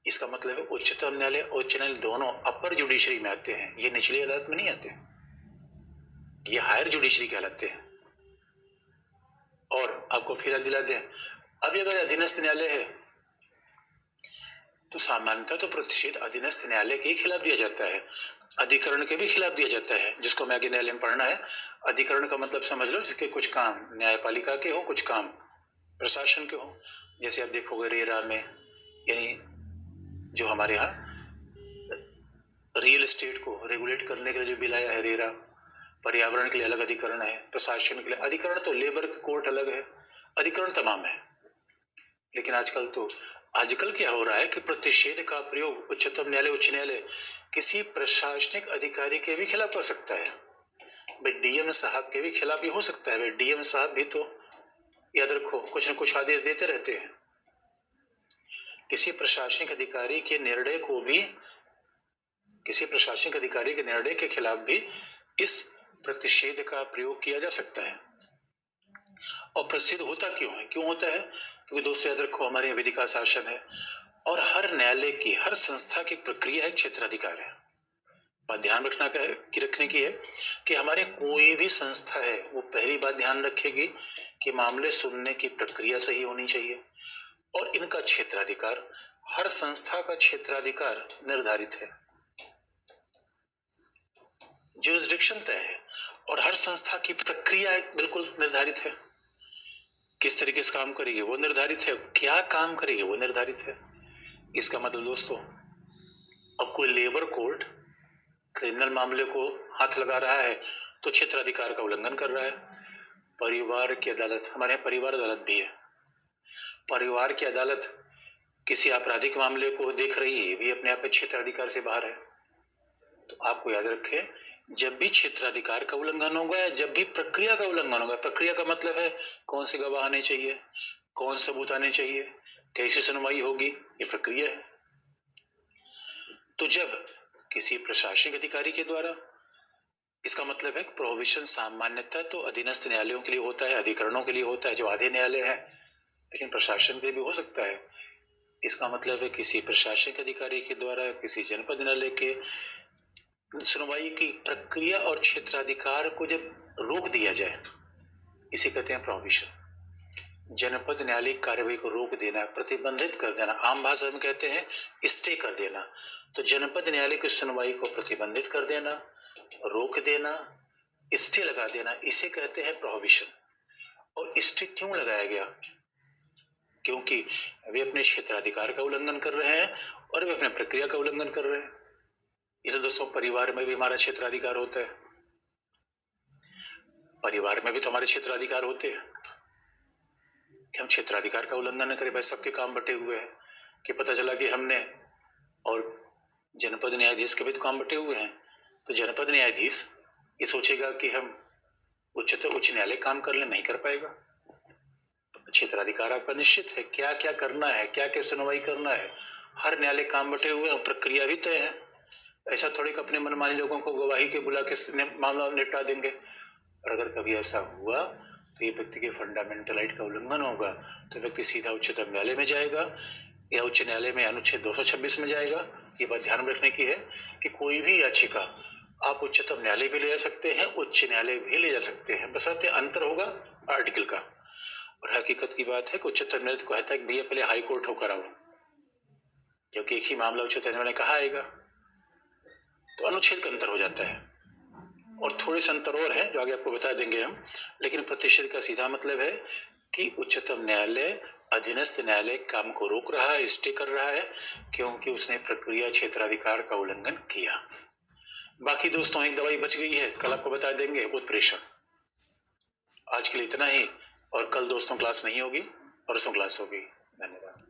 इसका मतलब है उच्चतम न्यायालय और उच्च न्यायालय दोनों अपर जुडिशरी में आते हैं, ये निचली अदालत में नहीं आते, ये हायर जुडिशरी कहलाते हैं। और आपको फिर दिला दें, अब अगर अधीनस्थ न्यायालय है तो सामान्यतः तो प्रतिषेध अधीनस्थ न्यायालय के खिलाफ दिया जाता है, अधिकरण के भी खिलाफ दिया जाता है, जिसको मैं आगे न्यायालय में पढ़ना है। अधिकरण का मतलब समझ लो, जिसके कुछ काम न्यायपालिका के हो, कुछ काम प्रशासन के हो। जैसे आप देखोगे रेरा में, यानी जो हमारे यहाँ रियल एस्टेट को रेगुलेट करने के लिए जो बिल आया है रेरा, पर्यावरण के लिए अलग अधिकरण है, प्रशासन के लिए अधिकरण, तो लेबर कोर्ट अलग है, अधिकरण तमाम है। लेकिन आजकल क्या हो रहा है कि प्रतिषेध का प्रयोग उच्चतम न्यायालय उच्च न्यायालय किसी प्रशासनिक अधिकारी के भी खिलाफ कर सकता है। भाई डीएम साहब के भी खिलाफ भी हो सकता है, भाई डीएम साहब भी तो याद रखो कुछ न कुछ आदेश देते रहते हैं। किसी प्रशासनिक अधिकारी के निर्णय के खिलाफ भी इस प्रतिषेध का प्रयोग किया जा सकता है। और प्रसिद्ध होता क्यों होता है, क्योंकि दोस्तों याद रखो हमारे यहाँ विधिका शासन है, और हर न्यायालय की, हर संस्था की प्रक्रिया है, क्षेत्राधिकार है। बात ध्यान रखना का है कि रखने की है कि हमारे कोई भी संस्था है वो पहली बात ध्यान रखेगी कि मामले सुनने की प्रक्रिया सही होनी चाहिए और इनका क्षेत्राधिकार, हर संस्था का क्षेत्राधिकार निर्धारित है, ज्यूरिसडिक्शन तय है और हर संस्था की प्रक्रिया बिल्कुल निर्धारित है। किस तरीके से काम करेगी वो निर्धारित है, क्या काम करेगी वो निर्धारित है। इसका मतलब दोस्तों, अब कोई लेबर कोर्ट क्रिमिनल मामले को हाथ लगा रहा है तो क्षेत्राधिकार का उल्लंघन कर रहा है। परिवार की अदालत, हमारे यहाँ परिवार अदालत भी है, परिवार की अदालत किसी आपराधिक मामले को देख रही है, भी अपने आप में क्षेत्राधिकार से बाहर है। तो आपको याद रखें, जब भी क्षेत्राधिकार का उल्लंघन होगा या जब भी प्रक्रिया का उल्लंघन होगा, प्रक्रिया का मतलब है कौन से गवाह आने चाहिए, कौन सबूत आने चाहिए, कैसी सुनवाई होगी, ये प्रक्रिया है। तो जब किसी प्रशासनिक अधिकारी के द्वारा, इसका मतलब है प्रोहिबिशन सामान्यतः तो अधीनस्थ न्यायालयों के लिए होता है, अधिकरणों के लिए होता है जो आधे न्यायालय है, लेकिन प्रशासन के लिए भी हो सकता है। इसका मतलब है किसी प्रशासनिक अधिकारी के द्वारा किसी जनपद न्यायालय के सुनवाई की प्रक्रिया और क्षेत्राधिकार को जब रोक दिया जाए, इसे कहते हैं प्रोहिबिशन। जनपद न्यायालयिक कार्यवाही को रोक देना, प्रतिबंधित कर देना, आम भाषा में कहते हैं स्टे कर देना। तो जनपद न्यायालय की सुनवाई को प्रतिबंधित कर देना, रोक देना, स्टे लगा देना, इसे कहते हैं प्रोहिबिशन। और स्टे क्यों लगाया गया? क्योंकि वे अपने क्षेत्राधिकार का उल्लंघन कर रहे हैं और वे अपने प्रक्रिया का उल्लंघन कर रहे हैं। इसे दोस्तों परिवार में भी हमारा क्षेत्राधिकार होता है, परिवार में भी तो हमारे क्षेत्राधिकार होते हैं कि हम क्षेत्राधिकार का उल्लंघन न करें। भाई सबके काम बटे हुए हैं कि पता चला कि हमने, और जनपद न्यायाधीश के भी तो काम बटे हुए हैं, तो जनपद न्यायाधीश ये सोचेगा कि हम उच्च न्यायालय काम कर ले, नहीं कर पाएगा। क्षेत्राधिकार आपका निश्चित है, क्या क्या करना है, क्या क्या सुनवाई करना है, हर न्यायालय काम बटे हुए हैं, प्रक्रिया भी तय है। ऐसा थोड़ी कि अपने मनमानी लोगों को गवाही के बुला के मामला निपटा देंगे। और अगर कभी ऐसा हुआ तो ये व्यक्ति के फंडामेंटल राइट का उल्लंघन होगा, तो व्यक्ति सीधा उच्चतम न्यायालय में जाएगा या उच्च न्यायालय में अनुच्छेद 226 में जाएगा। ये बात ध्यान रखने की है कि कोई भी याचिका आप उच्चतम न्यायालय भी ले जा सकते हैं, उच्च न्यायालय भी ले जा सकते हैं, बशर्ते अंतर होगा आर्टिकल का। और हकीकत की बात है कि उच्चतम न्यायालय को कहता है कि भैया पहले हाई कोर्ट होकर आओ, क्योंकि एक ही मामला उच्चतम न्यायालय ने कहा आएगा, तो अनुच्छेद का अंतर हो जाता है। और थोड़े से अंतर और है जो आगे आपको बता देंगे हम, लेकिन प्रतिशत का सीधा मतलब है कि उच्चतम न्यायालय अधीनस्थ न्यायालय काम को रोक रहा है, स्टे कर रहा है, क्योंकि उसने प्रक्रिया क्षेत्राधिकार का उल्लंघन किया। बाकी दोस्तों एक दवाई बच गई है, कल आपको बता देंगे, उत्प्रेषण। आज के लिए इतना ही, और कल दोस्तों क्लास नहीं होगी, परसों क्लास होगी। धन्यवाद।